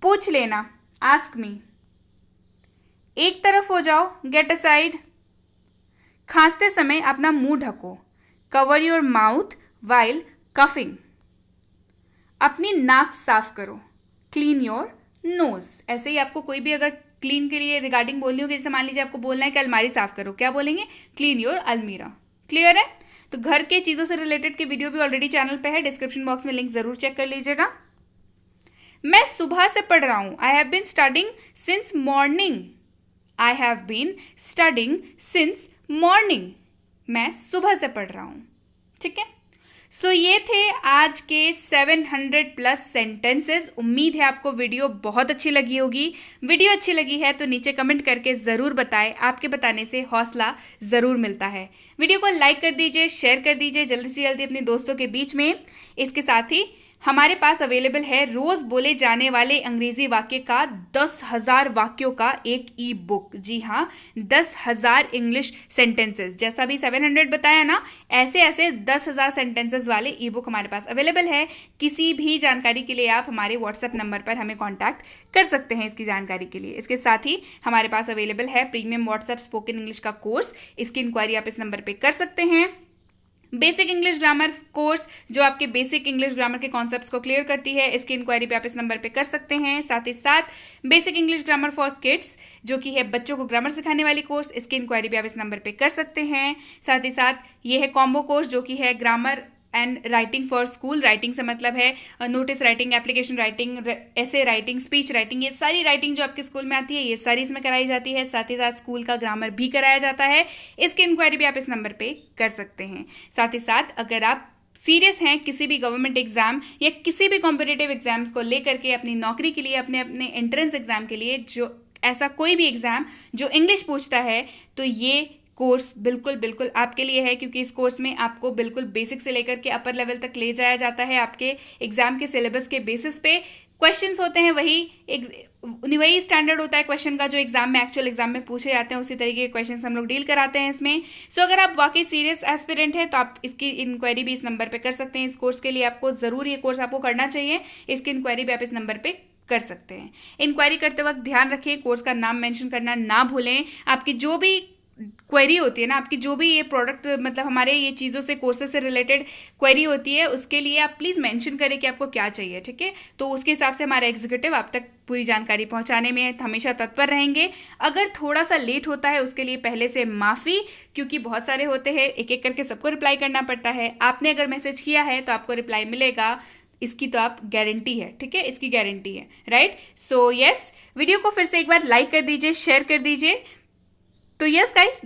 पूछ लेना, आस्क मी। एक तरफ हो जाओ, गेट असाइड। खांसते समय अपना मुंह ढको, cover your mouth while coughing. अपनी नाक साफ करो, क्लीन योर नोज। ऐसे ही आपको कोई भी अगर क्लीन के लिए रिगार्डिंग बोलनी होगी, जैसे मान लीजिए आपको बोलना है कि अलमारी साफ करो, क्या बोलेंगे? क्लीन योर अलमीरा। क्लियर है? तो घर के चीजों से रिलेटेड की वीडियो भी ऑलरेडी चैनल पे है, डिस्क्रिप्शन बॉक्स में लिंक जरूर चेक कर लीजिएगा। मैं सुबह से पढ़ रहा हूं, I have been studying since morning. I have been studying since morning. मैं सुबह से पढ़ रहा हूं। ठीक है, सो ये थे आज के 700 प्लस सेंटेंसेस। उम्मीद है आपको वीडियो बहुत अच्छी लगी होगी। वीडियो अच्छी लगी है तो नीचे कमेंट करके ज़रूर बताएं, आपके बताने से हौसला ज़रूर मिलता है। वीडियो को लाइक कर दीजिए, शेयर कर दीजिए जल्दी से जल्दी अपने दोस्तों के बीच में। इसके साथ ही हमारे पास अवेलेबल है रोज बोले जाने वाले अंग्रेजी वाक्य का 10,000 वाक्यों का एक ई बुक। जी हाँ, 10,000 इंग्लिश सेंटेंसेस। जैसा भी 700 बताया ना, ऐसे ऐसे 10,000 सेंटेंसेस वाले ई बुक हमारे पास अवेलेबल है। किसी भी जानकारी के लिए आप हमारे व्हाट्सएप नंबर पर हमें कॉन्टैक्ट कर सकते हैं इसकी जानकारी के लिए। इसके साथ ही हमारे पास अवेलेबल है प्रीमियम व्हाट्सएप स्पोकन इंग्लिश का कोर्स। इसकी इंक्वायरी आप इस नंबर पर कर सकते हैं। बेसिक इंग्लिश ग्रामर कोर्स जो आपके बेसिक इंग्लिश ग्रामर के कॉन्सेप्ट्स को क्लियर करती है, इसकी इंक्वायरी पे आप इस नंबर पे कर सकते हैं। साथ ही साथ basic English grammar for kids जो कि है बच्चों को ग्रामर सिखाने वाली कोर्स, इसकी इंक्वायरी भी आप इस नंबर पे कर सकते हैं। साथ ही साथ ये है कॉम्बो कोर्स जो कि है grammar and writing for school. Writing से मतलब है नोटिस राइटिंग, एप्लीकेशन राइटिंग, ऐसे राइटिंग, स्पीच राइटिंग, ये सारी राइटिंग जो आपके स्कूल में आती है ये सारी इसमें कराई जाती है। साथ ही साथ स्कूल का ग्रामर भी कराया जाता है। इसकी इंक्वायरी भी आप इस नंबर पे कर सकते हैं। साथ ही साथ अगर आप सीरियस हैं किसी भी गवर्नमेंट एग्जाम या किसी भी कॉम्पिटिटिव एग्जाम्स को लेकर के, अपनी नौकरी के लिए, अपने अपने एंट्रेंस एग्जाम के लिए, जो ऐसा कोई भी एग्जाम जो इंग्लिश पूछता है, तो ये कोर्स बिल्कुल बिल्कुल आपके लिए है। क्योंकि इस कोर्स में आपको बिल्कुल बेसिक से लेकर के अपर लेवल तक ले जाया जाता है। आपके एग्जाम के सिलेबस के बेसिस पे क्वेश्चंस होते हैं, वही स्टैंडर्ड होता है क्वेश्चन का जो एग्जाम में, एक्चुअल एग्जाम में पूछे जाते हैं, उसी तरीके के क्वेश्चंस हम लोग डील कराते हैं इसमें। सो अगर आप वाकई सीरियस एस्पिरेंट हैं तो आप इसकी इंक्वायरी भी इस नंबर पे कर सकते हैं। इस कोर्स के लिए आपको जरूर ये कोर्स आपको करना चाहिए। इसकी इंक्वायरी भी आप इस नंबर पे कर सकते हैं। इंक्वायरी करते वक्त ध्यान रखें, कोर्स का नाम मेंशन करना ना भूलें। आपकी जो भी क्वेरी होती है ना, आपकी जो भी ये प्रोडक्ट मतलब हमारे ये चीज़ों से, कोर्सेज से रिलेटेड क्वेरी होती है, उसके लिए आप प्लीज़ मेंशन करें कि आपको क्या चाहिए। ठीक है, तो उसके हिसाब से हमारा एग्जीक्यूटिव आप तक पूरी जानकारी पहुंचाने में हमेशा तत्पर रहेंगे। अगर थोड़ा सा लेट होता है उसके लिए पहले से माफ़ी, क्योंकि बहुत सारे होते हैं, एक एक करके सबको रिप्लाई करना पड़ता है। आपने अगर मैसेज किया है तो आपको रिप्लाई मिलेगा, इसकी तो आप गारंटी है। ठीक है, इसकी गारंटी है, राइट। सो यस, वीडियो को फिर से एक बार लाइक कर दीजिए, शेयर कर दीजिए। तो यस गाइस,